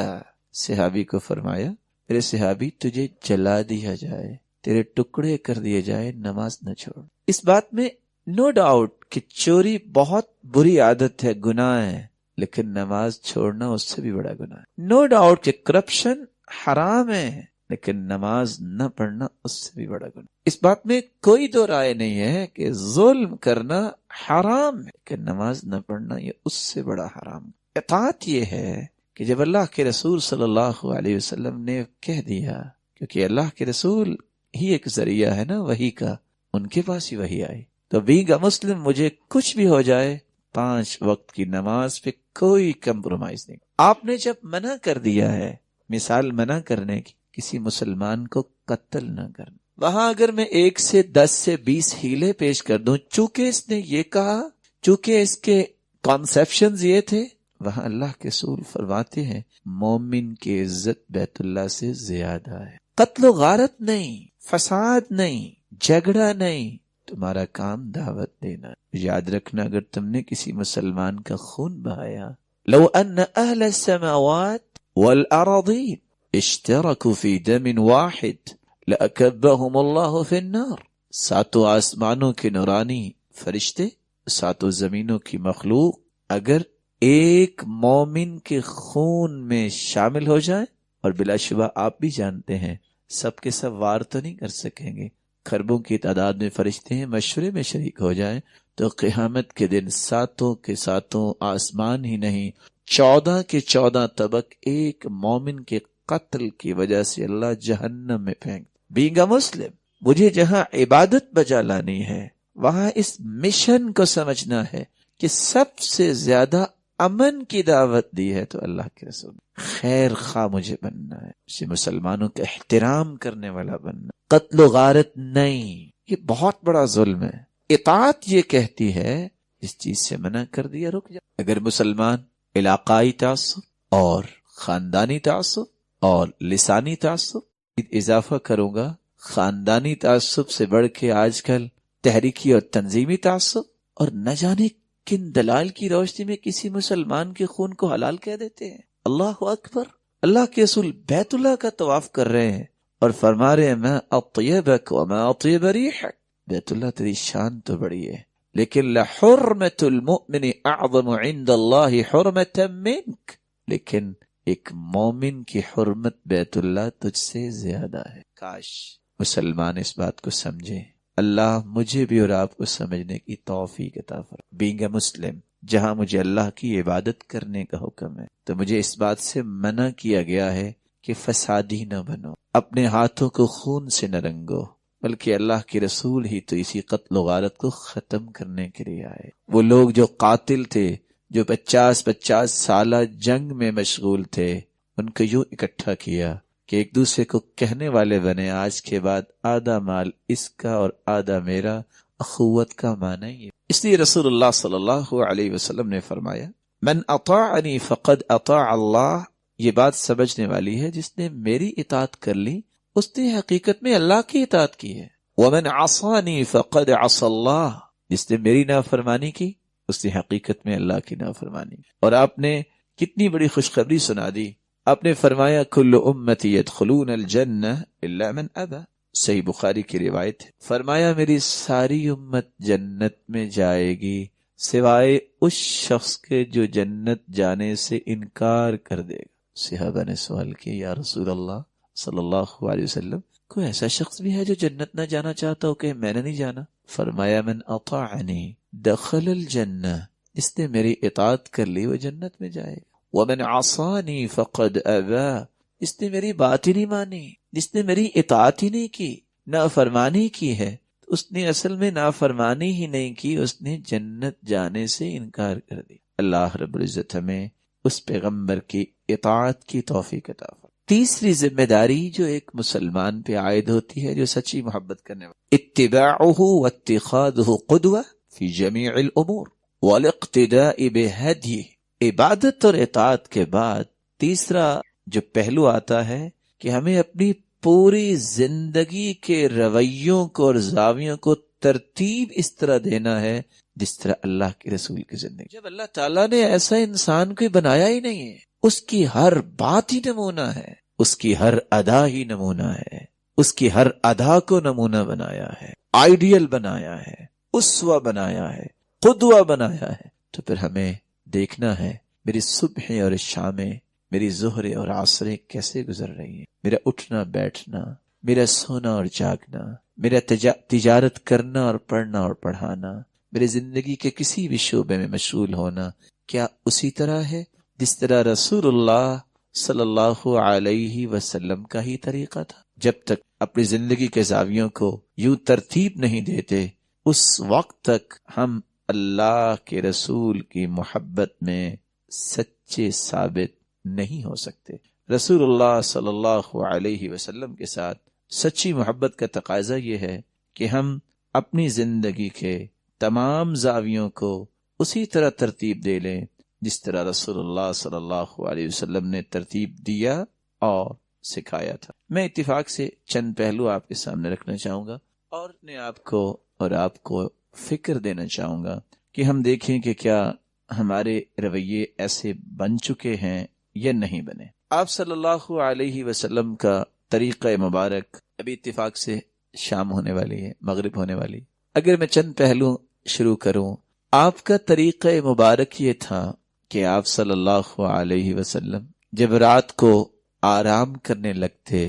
صحابی کو فرمایا میرے صحابی تجھے جلا دیا جائے، تیرے ٹکڑے کر دیے جائے، نماز نہ چھوڑ۔ اس بات میں نو ڈاؤٹ کہ چوری بہت بری عادت ہے، گناہ ہے، لیکن نماز چھوڑنا اس سے بھی بڑا گناہ ہے۔ نو ڈاؤٹ کہ کرپشن حرام ہے، لیکن نماز نہ پڑھنا اس سے بھی بڑا گناہ۔ اس بات میں کوئی دو رائے نہیں ہے کہ ظلم کرنا حرام ہے، کہ نماز نہ پڑھنا یہ اس سے بڑا حرام۔ اطاعت یہ ہے کہ جب اللہ کے رسول صلی اللہ علیہ وسلم نے کہہ دیا، کیونکہ اللہ کے رسول ہی ایک ذریعہ ہے نا وحی کا، ان کے پاس ہی وحی آئی، تو بینگ اے مسلم مجھے کچھ بھی ہو جائے 5 وقت کی نماز پہ کوئی کمپرومائز نہیں۔ آپ نے جب منع کر دیا ہے، مثال منع کرنے کی، کسی مسلمان کو قتل نہ کرنا، وہاں اگر میں 1 سے 10 سے 20 ہیلے پیش کر دوں، چونکہ اس نے یہ کہا، چونکہ اس کے کانسیپشنز یہ تھے، وہاں اللہ کے رسول فرماتے ہیں مومن کی عزت بیت اللہ سے زیادہ ہے۔ قتل و غارت نہیں، فساد نہیں، جھگڑا نہیں، تمہارا کام دعوت دینا۔ یاد رکھنا اگر تم نے کسی مسلمان کا خون بہایا، لو ان اہل السماوات والارضین اشترکوا فی دم واحد لأکبہم اللہ فی النار، ساتوں آسمانوں کے نورانی فرشتے، ساتوں زمینوں کی مخلوق اگر ایک مومن کے خون میں شامل ہو جائیں، اور بلا شبہ آپ بھی جانتے ہیں سب کے سب وار تو نہیں کر سکیں گے، خربوں کی تعداد میں فرشتے ہیں، مشورے میں شریک ہو جائیں تو قیامت کے دن ساتوں کے ساتوں آسمان ہی نہیں 14 کے 14 طبق ایک مومن کے قتل کی وجہ سے اللہ جہنم میں پھینک۔ بینگ اے مسلم، مجھے جہاں عبادت بجا لانی ہے وہاں اس مشن کو سمجھنا ہے کہ سب سے زیادہ امن کی دعوت دی ہے تو اللہ کے رسول، خیر خواہ مجھے بننا ہے، اسے مسلمانوں کا احترام کرنے والا بننا، قتل و غارت نہیں۔ یہ بہت بڑا ظلم ہے۔ اطاعت یہ کہتی ہے جس چیز سے منع کر دیا رک جا۔ اگر مسلمان علاقائی تعصب اور خاندانی تعصب اور لسانی تعصب، اضافہ کروں گا خاندانی تعصب سے بڑھ کے آج کل تحریکی اور تنظیمی تعصب، اور نہ جانے کن دلال کی روشنی میں کسی مسلمان کے خون کو حلال کہہ دیتے ہیں۔ اللہ اکبر۔ اللہ کے رسول بیت اللہ کا طواف کر رہے ہیں اور فرما رہے ہیں ما اطیبک وما اطیب ریحک، بیت اللہ تیری شان تو بڑی ہے لیکن لحرمت المؤمن اعظم عند اللہ حرمتا منک، لیکن ایک مومن کی حرمت بیت اللہ تجھ سے زیادہ ہے۔ کاش مسلمان اس بات کو سمجھیں۔ اللہ مجھے بھی اور آپ کو سمجھنے کی توفیق عطا فرمائے۔ بینگ اے مسلم، جہاں مجھے اللہ کی عبادت کرنے کا حکم ہے تو مجھے اس بات سے منع کیا گیا ہے کہ فسادی نہ بنو، اپنے ہاتھوں کو خون سے نہ رنگو، بلکہ اللہ کے رسول ہی تو اسی قتل و غارت کو ختم کرنے کے لیے آئے۔ وہ لوگ جو قاتل تھے، جو 50 سالہ جنگ میں مشغول تھے، ان کو یوں اکٹھا کیا کہ ایک دوسرے کو کہنے والے بنے آج کے بعد آدھا مال اس کا اور آدھا میرا، اخوت کا معنی یہ۔ اس لیے رسول اللہ صلی اللہ علیہ وسلم نے فرمایا من اطاعنی فقد اطاع اللہ، یہ بات سمجھنے والی ہے جس نے میری اطاعت کر لی اس نے حقیقت میں اللہ کی اطاعت کی ہے۔ ومن عصانی فقد عصى اللہ، جس نے میری نافرمانی کی اس نے حقیقت میں اللہ کی نافرمانی۔ اور آپ نے کتنی بڑی خوشخبری سنا دی، آپ نے فرمایا کل امتی يدخلون الجنہ الا من ابى، صحیح بخاری کی روایت ہے، فرمایا میری ساری امت جنت میں جائے گی سوائے اس شخص کے جو جنت جانے سے انکار کر دے گا۔ صحابہ نے سوال کیا یا رسول اللہ صلی اللہ علیہ وسلم، کوئی ایسا شخص بھی ہے جو جنت نہ جانا چاہتا ہو کہ میں نے نہیں جانا؟ فرمایا من اطاعنی دخل الجنہ، جس نے میری اطاعت کر لی وہ جنت میں جائے گا۔ ومن عصانی فقد ابى، جس نے میری بات ہی نہیں مانی، جس نے میری اطاعت ہی نہیں کی، نافرمانی کی ہے، اس نے اصل میں نافرمانی ہی نہیں کی، اس نے جنت جانے سے انکار کر دی۔ اللہ رب العزت ہمیں اس پیغمبر کی اطاعت کی توفیق عطا فرمائے۔ تیسری ذمہ داری جو ایک مسلمان پہ عائد ہوتی ہے جو سچی محبت کرنے والا، اتباعہ واتخاذہ قدوہ فی جمیع الامور والاقتداء بہدیہ۔ عبادت اور اطاعت کے بعد تیسرا جو پہلو آتا ہے کہ ہمیں اپنی پوری زندگی کے رویوں کو اور زاویوں کو ترتیب اس طرح دینا ہے جس طرح اللہ کے رسول کی زندگی۔ جب اللہ تعالیٰ نے ایسا انسان کوئی بنایا ہی نہیں ہے، اس کی ہر بات ہی نمونہ ہے، اس کی ہر ادا ہی نمونہ ہے، اس کی ہر ادا کو نمونہ بنایا ہے، آئیڈیل بنایا ہے، اسوہ بنایا ہے، قدوہ بنایا ہے، تو پھر ہمیں دیکھنا ہے میری صبح اور شامیں، میری ظہر اور عصریں کیسے گزر رہی ہیں، میرا اٹھنا بیٹھنا، میرا سونا اور جاگنا، میرا تجارت کرنا اور پڑھنا اور پڑھانا، میری زندگی کے کسی بھی شعبے میں مشغول ہونا کیا اسی طرح ہے جس طرح رسول اللہ صلی اللہ علیہ وسلم کا ہی طریقہ تھا؟ جب تک اپنی زندگی کے زاویوں کو یوں ترتیب نہیں دیتے اس وقت تک ہم اللہ کے رسول کی محبت میں سچے ثابت نہیں ہو سکتے۔ رسول اللہ صلی اللہ علیہ وسلم کے ساتھ سچی محبت کا تقاضا یہ ہے کہ ہم اپنی زندگی کے تمام زاویوں کو اسی طرح ترتیب دے لیں جس طرح رسول اللہ صلی اللہ علیہ وسلم نے ترتیب دیا اور سکھایا تھا۔ میں اتفاق سے چند پہلو آپ کے سامنے رکھنا چاہوں گا اور اپنے آپ کو اور آپ کو فکر دینا چاہوں گا کہ ہم دیکھیں کہ کیا ہمارے رویے ایسے بن چکے ہیں یا نہیں بنے۔ آپ صلی اللہ علیہ وسلم کا طریقہ مبارک ابھی اتفاق سے شام ہونے والی ہے، مغرب ہونے والی۔ اگر میں چند پہلو شروع کروں، آپ کا طریقہ مبارک یہ تھا کہ آپ صلی اللہ علیہ وسلم جب رات کو آرام کرنے لگتے،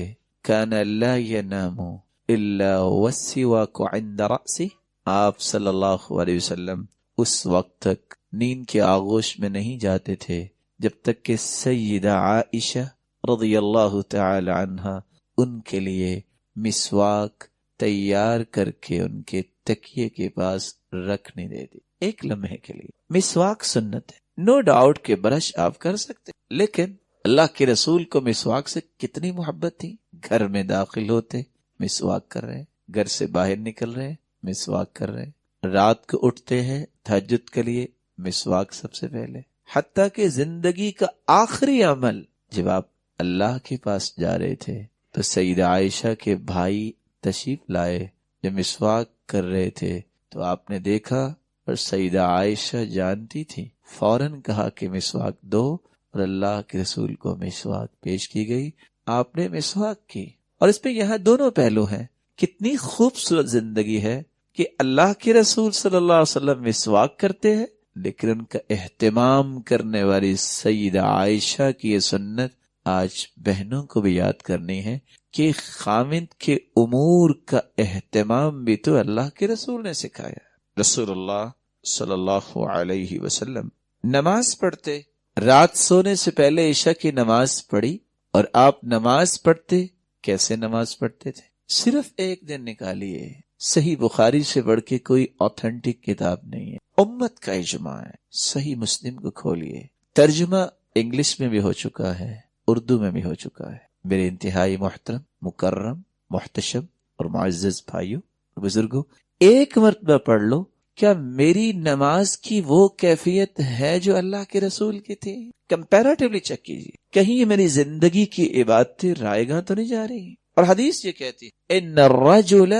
کان لا ینام الا والسواک عند رأسه، آپ صلی اللہ علیہ وسلم اس وقت تک نیند کے آغوش میں نہیں جاتے تھے جب تک کہ سیدہ عائشہ رضی اللہ تعالی عنہا ان کے لیے مسواک تیار کر کے ان کے تکیے کے پاس رکھ نہیں دیتی ایک لمحے کے لیے۔ مسواک سنت ہے، نو ڈاؤٹ کہ برش آپ کر سکتے، لیکن اللہ کے رسول کو مسواک سے کتنی محبت تھی۔ گھر میں داخل ہوتے مسواک کر رہے ہیں، گھر سے باہر نکل رہے ہیں مسواک کر رہے ہیں، رات کو اٹھتے ہیں تہجد کے لیے مسواک سب سے پہلے، حتیٰ کہ زندگی کا آخری عمل جب آپ اللہ کے پاس جا رہے تھے تو سیدہ عائشہ کے بھائی تشریف لائے جب مسواک کر رہے تھے تو آپ نے دیکھا اور سیدہ عائشہ جانتی تھی، فوراً کہا کہ مسواک دو، اور اللہ کے رسول کو مسواک پیش کی گئی، آپ نے مسواک کی۔ اور اس پہ یہاں دونوں پہلو ہیں، کتنی خوبصورت زندگی ہے کہ اللہ کے رسول صلی اللہ علیہ وسلم مسواک کرتے ہیں، لیکن ان کا اہتمام کرنے والی سیدہ عائشہ کی یہ سنت آج بہنوں کو بھی یاد کرنی ہے کہ خاوند کے امور کا اہتمام بھی تو اللہ کے رسول نے سکھایا۔ رسول اللہ صلی اللہ علیہ وسلم نماز پڑھتے، رات سونے سے پہلے عشاء کی نماز پڑھی، اور آپ نماز پڑھتے کیسے نماز پڑھتے تھے؟ صرف ایک دن نکالیے، صحیح بخاری سے بڑھ کے کوئی آتھینٹک کتاب نہیں ہے، امت کا اجماع ہے۔ صحیح مسلم کو کھولیے، ترجمہ انگلش میں بھی ہو چکا ہے، اردو میں بھی ہو چکا ہے۔ میرے انتہائی محترم، مکرم، محتشم اور معزز بھائیوں اور بزرگوں، ایک مرتبہ پڑھ لو، کیا میری نماز کی وہ کیفیت ہے جو اللہ کے رسول کی تھی؟ کمپیریٹیولی چیک کیجیے، کہیں یہ میری زندگی کی عبادتیں رائے گاں تو نہیں جا رہی؟ اور حدیث یہ کہتی ہے ان الرجل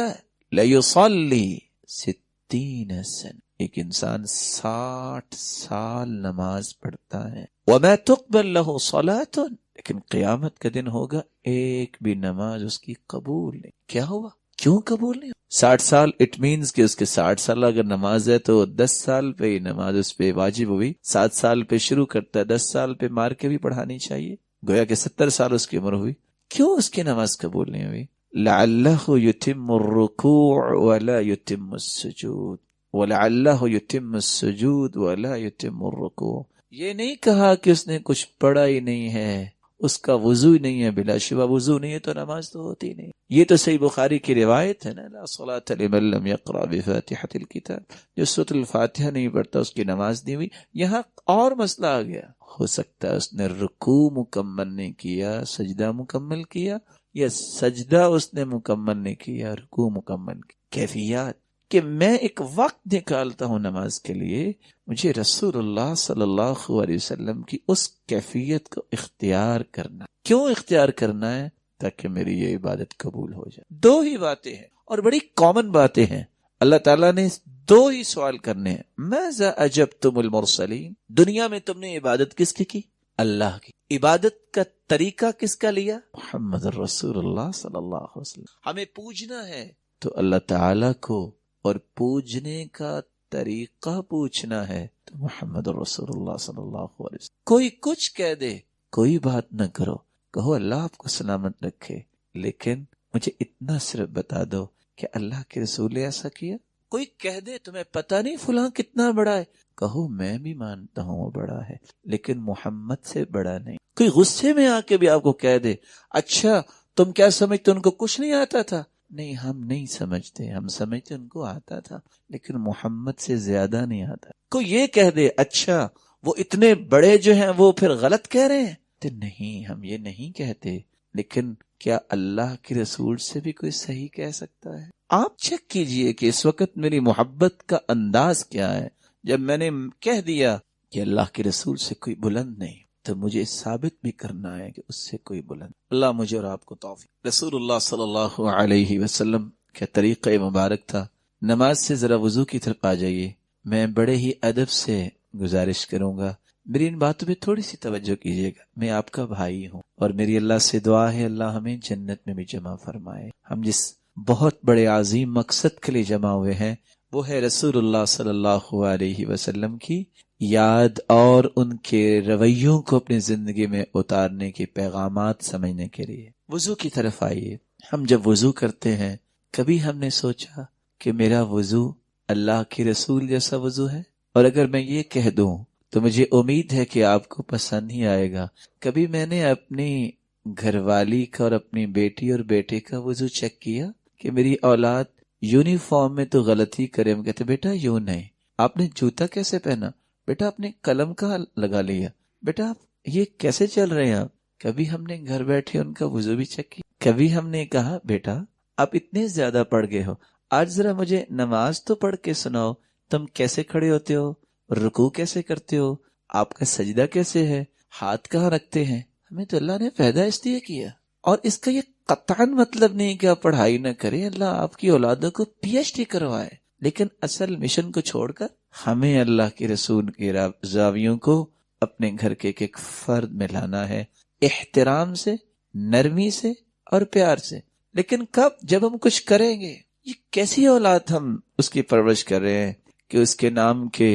لیصلی 60 سنہ، ایک انسان 60 سال نماز پڑھتا ہے، وما تقبل له صلاۃ، لیکن قیامت کا دن ہوگا ایک بھی نماز اس کی قبول نہیں۔ کیا ہوا؟ کیوں قبول نہیں؟ 60 سال اٹ مینز کہ اس کے 60 سال اگر نماز ہے تو 10 سال پہ ہی نماز اس پہ واجب ہوئی، 7 سال پہ شروع کرتا ہے، 10 سال پہ مار کے بھی پڑھانی چاہیے، گویا کہ 70 سال اس کی عمر ہوئی، کیوں اس کی نماز قبول نہیں ہوئی؟ لعلہ یتم الرکوع ولا یتم السجود ولعلہ یتم السجود ولا یتم الرکوع، یہ نہیں کہا کہ اس نے کچھ پڑھا ہی نہیں ہے، اس کا وضو ہی نہیں ہے، بلا شبہ وضو نہیں ہے تو نماز تو ہوتی نہیں۔ یہ تو صحیح بخاری کی روایت ہے نا، لا صلاۃ لمن لم یقرأ بفاتحۃ الکتاب، جو سورۃ الفاتحہ نہیں پڑھتا اس کی نماز نہیں ہوئی۔ یہاں اور مسئلہ آ گیا، ہو سکتا ہے اس نے رکوع مکمل نہیں کیا، سجدہ مکمل کیا، یا سجدہ اس نے مکمل نہیں کیا، رکوع مکمل کیا۔ کیفیات کہ میں ایک وقت نکالتا ہوں نماز کے لیے، مجھے رسول اللہ صلی اللہ علیہ وسلم کی اس کیفیت کو اختیار کرنا۔ کیوں اختیار کرنا ہے؟ تاکہ میری یہ عبادت قبول ہو جائے۔ دو ہی باتیں ہیں اور بڑی کامن باتیں ہیں، اللہ تعالیٰ نے دو ہی سوال کرنے ہیں، ماذا اجبتم المرسلین، دنیا میں تم نے عبادت کس کی؟ اللہ کی۔ عبادت کا طریقہ کس کا لیا؟ محمد رسول اللہ صلی اللہ علیہ وسلم۔ ہمیں پوجنا ہے تو اللہ تعالیٰ کو، اور پوجنے کا طریقہ پوچھنا ہے تو محمد رسول اللہ صلی اللہ علیہ وسلم۔ کوئی کچھ کہہ دے، کوئی بات نہ کرو، کہو اللہ آپ کو سلامت رکھے، لیکن مجھے اتنا صرف بتا دو کہ اللہ کے رسول نے ایسا کیا۔ کوئی کہہ دے تمہیں پتہ نہیں فلاں کتنا بڑا ہے، کہو میں بھی مانتا ہوں وہ بڑا ہے، لیکن محمد سے بڑا نہیں۔ کوئی غصے میں آ کے بھی آپ کو کہہ دے اچھا تم کیا سمجھتے ان کو کچھ نہیں آتا تھا؟ نہیں، ہم نہیں سمجھتے، ہم سمجھتے ان کو آتا تھا لیکن محمد سے زیادہ نہیں آتا۔ کوئی یہ کہہ دے اچھا وہ اتنے بڑے جو ہیں وہ پھر غلط کہہ رہے ہیں، تو نہیں، ہم یہ نہیں کہتے، لیکن کیا اللہ کے رسول سے بھی کوئی صحیح کہہ سکتا ہے؟ آپ چیک کیجئے کہ اس وقت میری محبت کا انداز کیا ہے۔ جب میں نے کہہ دیا کہ اللہ کے رسول سے کوئی بلند نہیں، تو مجھے ثابت بھی کرنا ہے کہ اس سے کوئی بلند۔ اللہ مجھے اور آپ کو توفیق۔ رسول اللہ صلی اللہ علیہ وسلم کا طریقہ مبارک تھا، نماز سے ذرا وضو کی طرف آ جائیے۔ میں بڑے ہی ادب سے گزارش کروں گا، میری ان باتوں پہ تھوڑی سی توجہ کیجیے گا۔ میں آپ کا بھائی ہوں اور میری اللہ سے دعا ہے اللہ ہمیں جنت میں بھی جمع فرمائے۔ ہم جس بہت بڑے عظیم مقصد کے لیے جمع ہوئے ہیں وہ ہے رسول اللہ صلی اللہ علیہ وسلم کی یاد اور ان کے رویوں کو اپنی زندگی میں اتارنے کے پیغامات سمجھنے کے لیے۔ وضو کی طرف آئیے۔ ہم جب وضو کرتے ہیں کبھی ہم نے سوچا کہ میرا وضو اللہ کے رسول جیسا وضو ہے؟ اور اگر میں یہ کہہ دوں تو مجھے امید ہے کہ آپ کو پسند ہی آئے گا۔ کبھی میں نے اپنی گھر والی کا اور اپنی بیٹی اور بیٹے کا وضو چیک کیا کہ میری اولاد یونیفارم میں تو غلطی کرے، ہم کہتے بیٹا یوں نہیں، آپ نے جوتا کیسے پہنا، بیٹا آپ نے قلم کہاں لگا لیا، بیٹا آپ یہ کیسے چل رہے ہیں آپ۔ کبھی ہم نے گھر بیٹھے ان کا وضو بھی چیک کیا۔ کبھی ہم نے کہا بیٹا آپ اتنے زیادہ پڑھ گئے ہو، آج ذرا مجھے نماز تو پڑھ کے سناؤ، تم کیسے کھڑے ہوتے ہو، رکوع کیسے کرتے ہو، آپ کا سجدہ کیسے ہے، ہاتھ کہاں رکھتے ہیں۔ ہمیں تو اللہ نے پیدا اس لیے کیا، اور اس کا یہ قطعاً مطلب نہیں کہ آپ پڑھائی نہ کریں، اللہ آپ کی اولادوں کو پی ایچ ڈی کروائے، لیکن اصل مشن کو چھوڑ کر ہمیں اللہ کے رسول کے زاویوں کو اپنے گھر کے ایک فرد میں لانا ہے، احترام سے، نرمی سے اور پیار سے۔ لیکن کب؟ جب ہم کچھ کریں گے۔ یہ کیسی اولاد ہم اس کی پرورش کر رہے ہیں کہ اس کے نام کے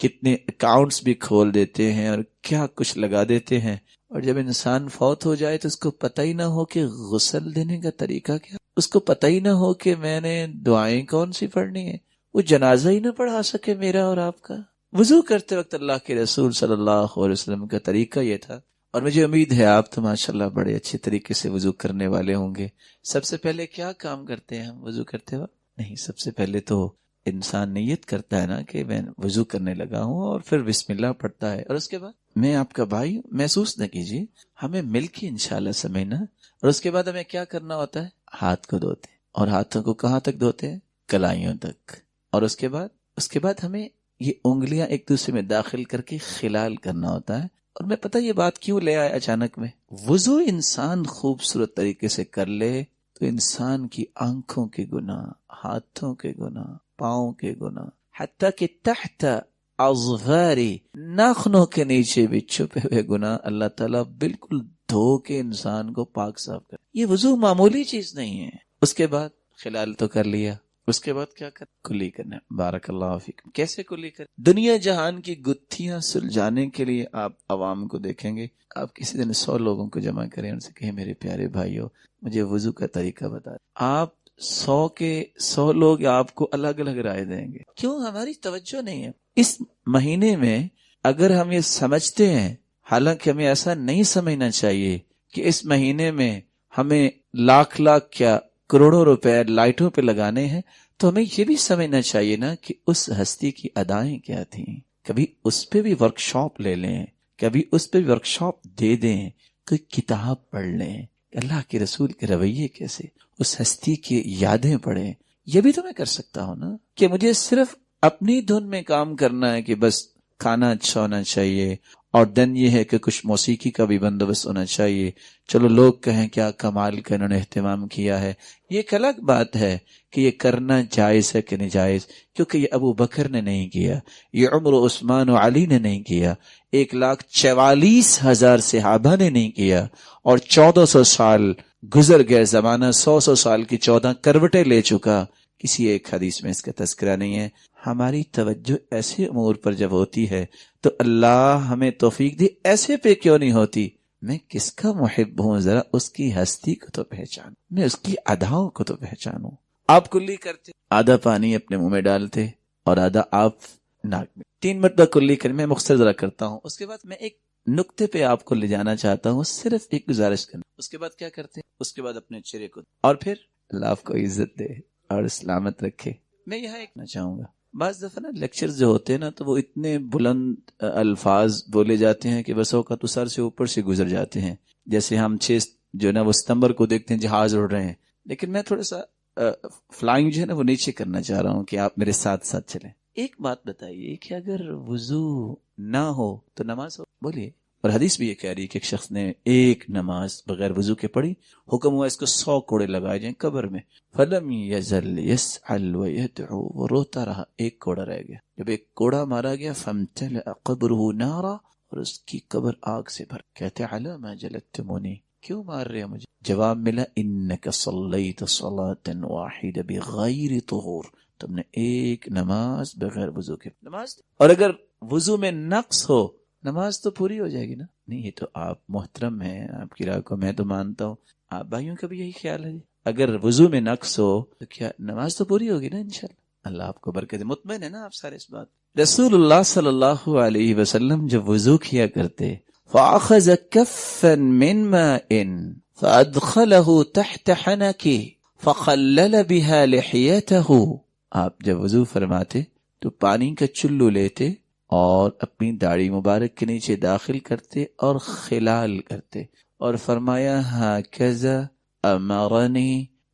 کتنے اکاؤنٹس بھی کھول دیتے ہیں اور کیا کچھ لگا دیتے ہیں، اور جب انسان فوت ہو جائے تو اس کو پتہ ہی نہ ہو کہ غسل دینے کا طریقہ کیا، اس کو پتہ ہی نہ ہو کہ میں نے دعائیں کون سی پڑھنی ہے، وہ جنازہ ہی نہ پڑھا سکے میرا اور آپ کا۔ وضو کرتے وقت اللہ کے رسول صلی اللہ علیہ وسلم کا طریقہ یہ تھا، اور مجھے امید ہے آپ تو ماشاءاللہ بڑے اچھے طریقے سے وضو کرنے والے ہوں گے۔ سب سے پہلے کیا کام کرتے ہیں ہم وضو کرتے وقت؟ نہیں، سب سے پہلے تو انسان نیت کرتا ہے نا کہ میں وضو کرنے لگا ہوں، اور پھر بسم اللہ پڑھتا ہے، اور اس کے بعد میں آپ کا بھائی محسوس نہ کیجیے، ہمیں مل کے انشاءاللہ سمجھنا، اور اس کے بعد ہمیں کیا کرنا ہوتا ہے؟ ہاتھ کو دھوتے ہیں، اور ہاتھوں کو کہاں تک دھوتے ہیں؟ کلائیوں تک، اور اس کے بعد ہمیں یہ انگلیاں ایک دوسرے میں داخل کر کے خلال کرنا ہوتا ہے۔ اور میں پتہ یہ بات کیوں لے آیا اچانک میں، وضو انسان خوبصورت طریقے سے کر لے تو انسان کی آنکھوں کے گناہ، ہاتھوں کے گناہ، پاؤں کے گناہ، حتیٰ کہ تحت اظفاری، ناخنوں کے نیچے بھی چھپے ہوئے گناہ اللہ تعالیٰ بالکل دھو کے انسان کو پاک صاف کر۔ یہ وضو معمولی چیز نہیں ہے۔ اس کے بعد خلال تو کر لیا، اس کے بعد کیا کر؟ کلی کرنا۔ بارک اللہ فیکم۔ کیسے کلی کر؟ دنیا جہان کی گتھیاں سلجھانے کے لیے آپ عوام کو دیکھیں گے، آپ کسی دن 100 لوگوں کو جمع کریں، ان سے کہیں میرے پیارے بھائیو مجھے وضو کا طریقہ بتا دیں، آپ 100 لوگ آپ کو الگ الگ رائے دیں گے۔ کیوں؟ ہماری توجہ نہیں ہے۔ اس مہینے میں اگر ہم یہ سمجھتے ہیں، حالانکہ ہمیں ایسا نہیں سمجھنا چاہیے کہ اس مہینے میں ہمیں لاکھ کیا کروڑوں روپے لائٹوں پہ لگانے ہیں، تو ہمیں یہ بھی سمجھنا چاہیے نا کہ اس ہستی کی ادائیں کیا تھیں۔ کبھی اس پہ بھی ورک شاپ لے لیں، کبھی اس پہ ورک شاپ دے دیں، کوئی کتاب پڑھ لیں، اللہ کے رسول کے رویے کیسے، اس ہستی کی یادیں پڑھیں۔ یہ بھی تو میں کر سکتا ہوں نا، کہ مجھے صرف اپنی دھن میں کام کرنا ہے کہ بس کھانا اچھا ہونا چاہیے، اور دن یہ ہے کہ کچھ موسیقی کا بھی بندوبست ہونا چاہیے، چلو لوگ کہیں کیا کمال کا انہوں نے اہتمام کیا ہے۔ یہ ایک الگ بات ہے کہ یہ کرنا جائز ہے کہ نہیں جائز، کیونکہ یہ ابو بکر نے نہیں کیا، یہ عمر و عثمان و علی نے نہیں کیا، 1,44,000 صحابہ نے نہیں کیا، اور 1400 سال گزر گئے، زمانہ 100 سال کی 14 کروٹیں لے چکا، کسی ایک حدیث میں اس کا تذکرہ نہیں ہے۔ ہماری توجہ ایسے امور پر جب ہوتی ہے تو اللہ ہمیں توفیق دی، ایسے پہ کیوں نہیں ہوتی؟ میں کس کا محب ہوں، ذرا اس کی ہستی کو تو پہچان، میں اس کی اداؤں کو تو پہچانوں۔ آپ کلی کرتے، آدھا پانی اپنے منہ میں ڈالتے اور آدھا آپ ناک میں، 3 مرتبہ کلی کریں، میں مختصر ذرا کرتا ہوں۔ اس کے بعد میں ایک نقطے پہ آپ کو لے جانا چاہتا ہوں، صرف ایک گزارش کرنا۔ اس کے بعد کیا کرتے ہیں؟ اس کے بعد اپنے چہرے کو، اور پھر اللہ آپ کو عزت دے اور سلامت رکھے۔ میں یہاں ایک نہ چاہوں گا، بعض دفعہ نا لیکچر جو ہوتے ہیں نا تو وہ اتنے بلند الفاظ بولے جاتے ہیں کہ بس اوقات تو سر سے اوپر سے گزر جاتے ہیں، جیسے ہم 6 جو ہے نا وہ ستمبر کو دیکھتے ہیں جہاز اڑ رہے ہیں، لیکن میں تھوڑا سا فلائنگ جو ہے نا وہ نیچے کرنا چاہ رہا ہوں کہ آپ میرے ساتھ ساتھ چلیں۔ ایک بات بتائیے کہ اگر وضو نہ ہو تو نماز ہو؟ بولیے. اور حدیث بھی یہ کہہ رہی ہے کہ ایک شخص نے ایک نماز بغیر وضو کے پڑھی، حکم ہوا اس کو 100 کوڑے لگائے جائیں قبر میں. فلم یزل یسأل ویدعو، وہ روتا رہا، ایک کوڑا رہ گیا. جب ایک کوڑا مارا گیا فامتلأ قبرہ نارا، اور اس کی قبر آگ سے بھر. کہتے علی ما جلدتمونی، کیوں مار رہے ہیں مجھے؟ جواب ملا انک صلیت صلاۃ واحدہ بغیر طہور، تم نے ایک نماز بغیر وضو کے نماز. اور اگر وضو میں نقص ہو نماز تو پوری ہو جائے گی نا. نہیں، یہ تو آپ محترم ہیں، آپ کی رائے کو میں تو مانتا ہوں، آپ بھائیوں کا بھی یہی خیال ہے. اگر وضو میں نقص ہو تو کیا نماز تو پوری ہوگی نا انشاءاللہ. اللہ آپ کو برکت دے. مطمئن ہے نا آپ سارے اس بات؟ رسول اللہ صلی اللہ علیہ وسلم جب وضو کیا کرتے فاخذ کفا من ماء فادخله تحت حنكه فخلل بها لحيته. آپ جب وضو فرماتے تو پانی کا چلو لیتے اور اپنی داڑھی مبارک کے نیچے داخل کرتے اور خلال کرتے اور فرمایا ہاکذا امرنی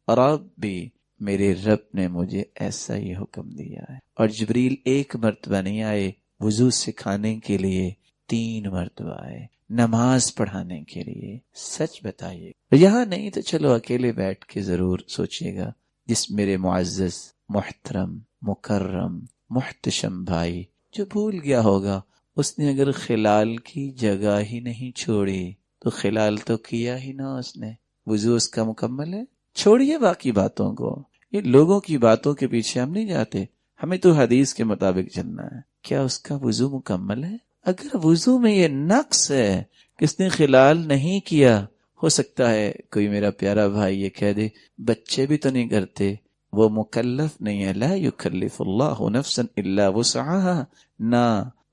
ربی، میرے رب نے مجھے ایسا ہی حکم دیا ہے. اور جبریل ایک مرتبہ نہیں آئے وضو سکھانے کے لیے، 3 مرتبہ آئے نماز پڑھانے کے لیے. سچ بتائیے، یہاں نہیں تو چلو اکیلے بیٹھ کے ضرور سوچیے گا. جس میرے معزز محترم مکرم محتشم بھائی جو بھول گیا ہوگا، اس نے اگر خلال کی جگہ ہی نہیں چھوڑی تو خلال تو کیا ہی نہ اس نے. وضو اس کا مکمل ہے. چھوڑیے باقی باتوں کو، یہ لوگوں کی باتوں کے پیچھے ہم نہیں جاتے، ہمیں تو حدیث کے مطابق چلنا ہے. کیا اس کا وضو مکمل ہے؟ اگر وضو میں یہ نقص ہے کہ اس نے خلال نہیں کیا، ہو سکتا ہے کوئی میرا پیارا بھائی یہ کہہ دے بچے بھی تو نہیں کرتے، وہ مکلف نہیں ہے. لا یکلف اللہ نفسا الا وسعها، نہ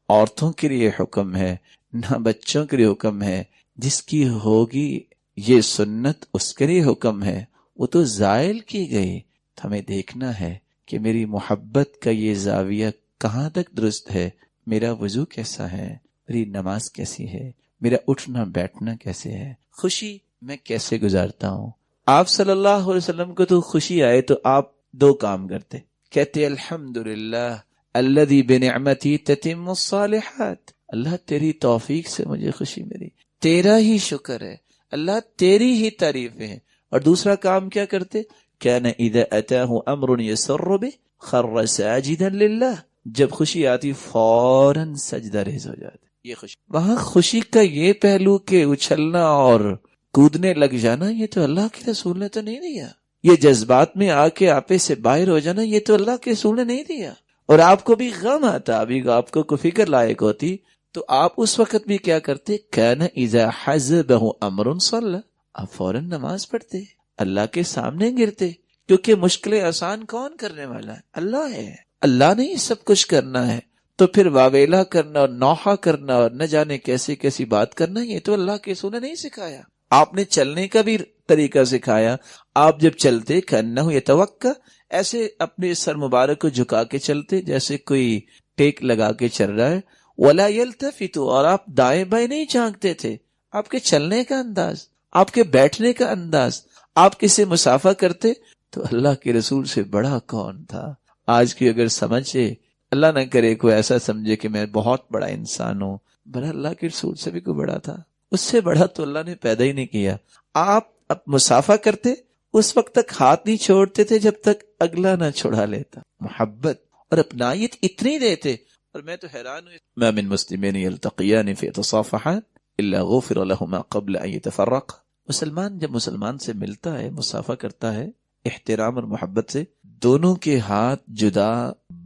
عورتوں کے لیے حکم ہے نہ بچوں کے لیے حکم ہے. جس کی ہوگی یہ سنت اس کے لیے حکم ہے، وہ تو زائل کی گئی. ہمیں دیکھنا ہے کہ میری محبت کا یہ زاویہ کہاں تک درست ہے، میرا وضو کیسا ہے، میری نماز کیسی ہے، میرا اٹھنا بیٹھنا کیسے ہے، خوشی میں کیسے گزارتا ہوں. آپ صلی اللہ علیہ وسلم کو تو خوشی آئے تو آپ 2 کام کرتے، کہتے الحمدللہ الذی بنعمتی تتم الصالحات، اللہ تیری توفیق سے مجھے خوشی ملی، تیرا ہی شکر ہے اللہ، تیری ہی تعریفیں ہیں. اور دوسرا کام کیا کرتے؟ کان اذا اتاہ امر یسر بہ خر ساجدا للہ، جب خوشی آتی فوراً سجدہ ریز ہو جاتے. یہ خوشی، وہاں خوشی کا یہ پہلو کہ اچھلنا اور کودنے لگ جانا، یہ تو اللہ کے رسول نے تو نہیں دیا. یہ جذبات میں آ کے آپے سے باہر ہو جانا، یہ تو اللہ کے رسول نے نہیں دیا. اور آپ کو بھی غم آتا، ابھی آپ کو فکر لائق ہوتی تو آپ اس وقت بھی کیا کرتے؟ کان اذا حزبہ امر صلی، آپ فوراً نماز پڑھتے، اللہ کے سامنے گرتے، کیونکہ مشکلیں آسان کون کرنے والا ہے؟ اللہ ہے. اللہ نے ہی سب کچھ کرنا ہے، تو پھر واویلا کرنا اور نوحہ کرنا اور نہ جانے کیسی کیسی بات کرنا، یہ تو اللہ کے رسول نے نہیں سکھایا. آپ نے چلنے کا بھی طریقہ سکھایا. آپ جب چلتے کأنہ یتوکا، ایسے اپنے سر مبارک کو جھکا کے چلتے جیسے کوئی ٹیک لگا کے چل رہا ہے. ولا یلتفت، اور آپ دائیں بائیں نہیں جھانکتے تھے. آپ کے چلنے کا انداز، آپ کے بیٹھنے کا انداز، آپ کسے مسافہ کرتے تو اللہ کے رسول سے بڑا کون تھا. آج کی اگر سمجھے، اللہ نہ کرے کوئی ایسا سمجھے کہ میں بہت بڑا انسان ہوں، بڑا اللہ کے رسول سے بھی کوئی بڑا تھا، اس سے بڑا تو اللہ نے پیدا ہی نہیں کیا. آپ اب مسافہ کرتے اس وقت تک ہاتھ نہیں چھوڑتے تھے جب تک اگلا نہ چھڑا لیتا. محبت اور اپنائیت اتنی دیتے. اور میں تو حیران ہوں، ما من مسلمین یلتقیان فیتصافحان الا غفر لهما قبل ان يتفرقا. مسلمان جب مسلمان سے ملتا ہے، مسافہ کرتا ہے احترام اور محبت سے، دونوں کے ہاتھ جدا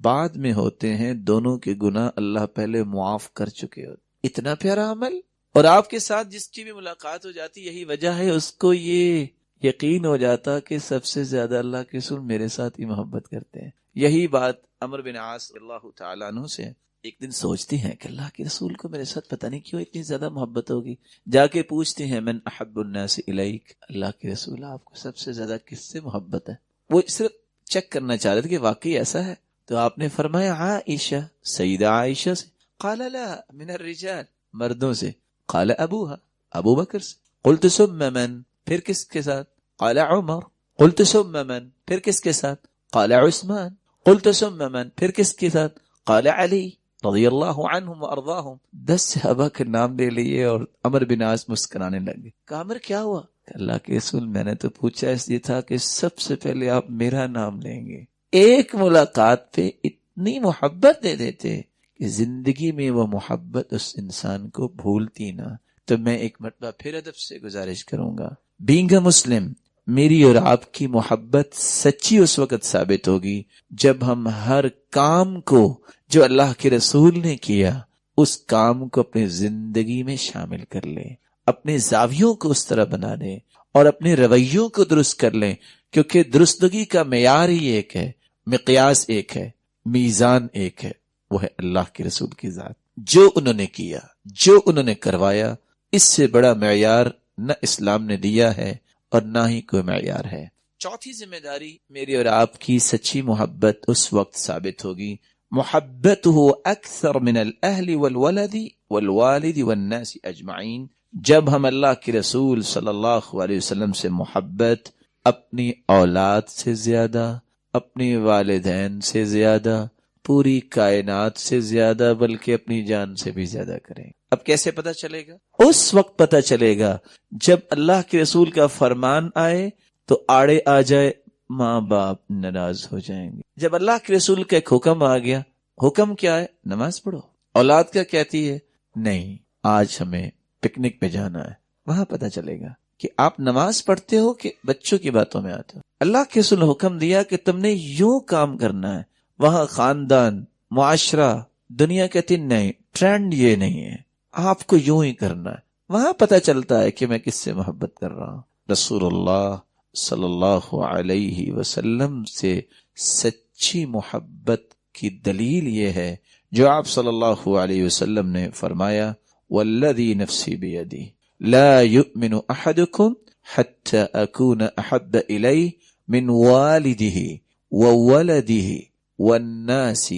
بعد میں ہوتے ہیں، دونوں کے گناہ اللہ پہلے معاف کر چکے ہوتے. اتنا پیارا عمل. اور آپ کے ساتھ جس کی بھی ملاقات ہو جاتی، یہی وجہ ہے اس کو یہ یقین ہو جاتا کہ سب سے زیادہ اللہ کے رسول میرے ساتھ ہی محبت کرتے ہیں. یہی بات عمرو بن عاص اللہ تعالیٰ عنہ سے ایک دن سوچتی ہیں کہ اللہ کے رسول کو میرے ساتھ پتہ نہیں کیوں اتنی زیادہ محبت ہوگی. جا کے پوچھتے ہیں من احب الناس الیک، اللہ کے رسول آپ کو سب سے زیادہ کس سے محبت ہے؟ وہ صرف چیک کرنا چاہ رہے تھے کہ واقعی ایسا ہے. تو آپ نے فرمایا عائشہ، سیدہ عائشہ سے. قال لا من الرجال، مردوں سے. قال ابوها، ابو بکر سے. قلت ثم من، پھر کس کے ساتھ؟ قال عمر. قلت ثم من، پھر کس کے ساتھ؟ قال عثمان. قلت ثم من، پھر کس کے ساتھ؟ قال علی رضی اللہ عنہم وارضاہم، 10 صحابہ کے نام لے لیے اور عمرو بن عاص مسکرانے لگے. کہا عمر کیا ہوا؟ اللہ کے رسول میں نے تو پوچھا اس لیے تھا کہ سب سے پہلے آپ میرا نام لیں گے. ایک ملاقات پہ اتنی محبت دے دیتے کہ زندگی میں وہ محبت اس انسان کو بھولتی نہ. تو میں ایک مرتبہ پھر ادب سے گزارش کروں گا، بینگ اے مسلم میری اور آپ کی محبت سچی اس وقت ثابت ہوگی جب ہم ہر کام کو جو اللہ کے رسول نے کیا اس کام کو اپنی زندگی میں شامل کر لیں، اپنے زاویوں کو اس طرح بنا لیں اور اپنے رویوں کو درست کر لیں. کیونکہ درستگی کا معیار ہی ایک ہے، مقیاس ایک ہے، میزان ایک ہے، وہ ہے اللہ کے رسول کی ذات. جو انہوں نے کیا، جو انہوں نے کروایا، اس سے بڑا معیار نہ اسلام نے دیا ہے اور نہ ہی کوئی معیار ہے. چوتھی ذمہ داری میری اور آپ کی سچی محبت اس وقت ثابت ہوگی محبته اکثر من الاہل والولد والوالد والناس اجمعین، جب ہم اللہ کے رسول صلی اللہ علیہ وسلم سے محبت اپنی اولاد سے زیادہ، اپنے والدین سے زیادہ، پوری کائنات سے زیادہ، بلکہ اپنی جان سے بھی زیادہ کریں. اب کیسے پتہ چلے گا؟ اس وقت پتہ چلے گا جب اللہ کے رسول کا فرمان آئے تو آڑے آ جائے، ماں باپ ناراض ہو جائیں گے. جب اللہ کے رسول کا ایک حکم آ گیا، حکم کیا ہے؟ نماز پڑھو. اولاد کیا کہتی ہے؟ نہیں آج ہمیں پکنک پہ جانا ہے. وہاں پتہ چلے گا کہ آپ نماز پڑھتے ہو کہ بچوں کی باتوں میں آتے ہو. اللہ کے رسول نے حکم دیا کہ تم نے یوں کام کرنا ہے. وہاں خاندان، معاشرہ، دنیا کہتی نہیں، ٹرینڈ یہ نہیں ہے، آپ کو یوں ہی کرنا ہے. وہاں پتہ چلتا ہے کہ میں کس سے محبت کر رہا ہوں. رسول اللہ صلی اللہ علیہ وسلم سے سچی محبت کی دلیل یہ ہے جو آپ صلی اللہ علیہ وسلم نے فرمایا، والذی نفسی بیدی لا یؤمن احدکم حتی اکون احب الیہ من والدہ وولدہ والناس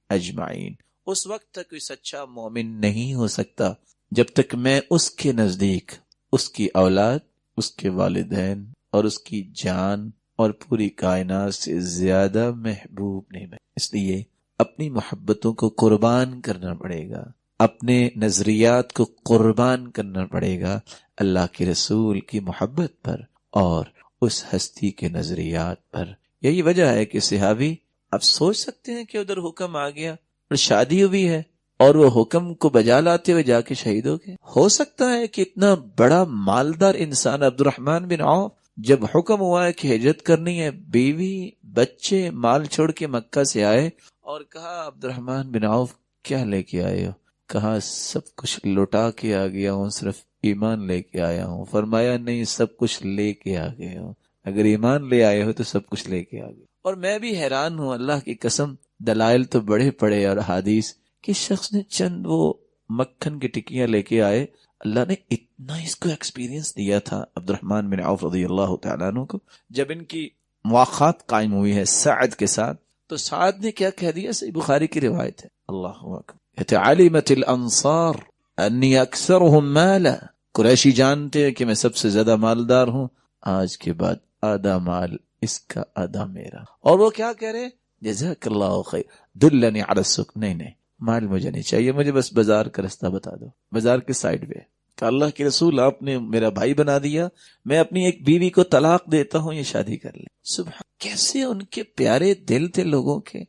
اجمعین. اس وقت تک کوئی سچا مومن نہیں ہو سکتا جب تک میں اس کے نزدیک اس کی اولاد، اس کے والدین اور اس کی جان اور پوری کائنات سے زیادہ محبوب نہیں بنے. اس لیے اپنی محبتوں کو قربان کرنا پڑے گا، اپنے نظریات کو قربان کرنا پڑے گا اللہ کے رسول کی محبت پر اور اس ہستی کے نظریات پر. یہی وجہ ہے کہ صحابی، آپ سوچ سکتے ہیں کہ ادھر حکم آ گیا اور شادی ہوئی ہے اور وہ حکم کو بجا لاتے ہوئے جا کے شہید ہو گئے. ہو سکتا ہے کہ اتنا بڑا مالدار انسان عبد الرحمن بن عوف، جب حکم ہوا ہے کہ ہجرت کرنی ہے، بیوی بچے مال چھوڑ کے مکہ سے آئے اور کہا عبد الرحمن بن عوف کیا لے کے آئے ہو؟ کہا سب کچھ لوٹا کے آ گیا ہوں، صرف ایمان لے کے آیا ہوں. فرمایا نہیں، سب کچھ لے کے آ گئے ہو. اگر ایمان لے آئے ہو تو سب کچھ لے کے آ گئے. اور میں بھی حیران ہوں، اللہ کی قسم، دلائل تو بڑے پڑے اور حدیث کہ شخص نے چند وہ مکھن کی ٹکیاں لے کے آئے. اللہ نے اتنا اس کو ایکسپیرینس دیا تھا عبد الرحمن بن عوف رضی اللہ تعالیٰ عنہ کو. جب ان کی مواخات قائم ہوئی ہے سعد کے ساتھ تو سعد نے کیا کہہ دیا؟ صحیح بخاری کی روایت ہے. اللہ اکبر. علمت الانصار انی اکثرهم مالا، قریشی جانتے ہیں کہ میں سب سے زیادہ مالدار ہوں، آج کے بعد آدھا مال اس کا آدھا میرا. اور وہ کیا کہہ رہے؟ جزاک اللہ خیر دلنی علی السوق. نہیں مال مجھے نہیں چاہیے، مجھے بس بازار کا رستہ بتا دو، بازار کے سائڈ پہ. کہ اللہ کے رسول آپ نے میرا بھائی بنا دیا، میں اپنی ایک بیوی کو طلاق دیتا ہوں، یہ شادی کر لیں. سبحان، کیسے ان کے پیارے دل تھے لوگوں کے.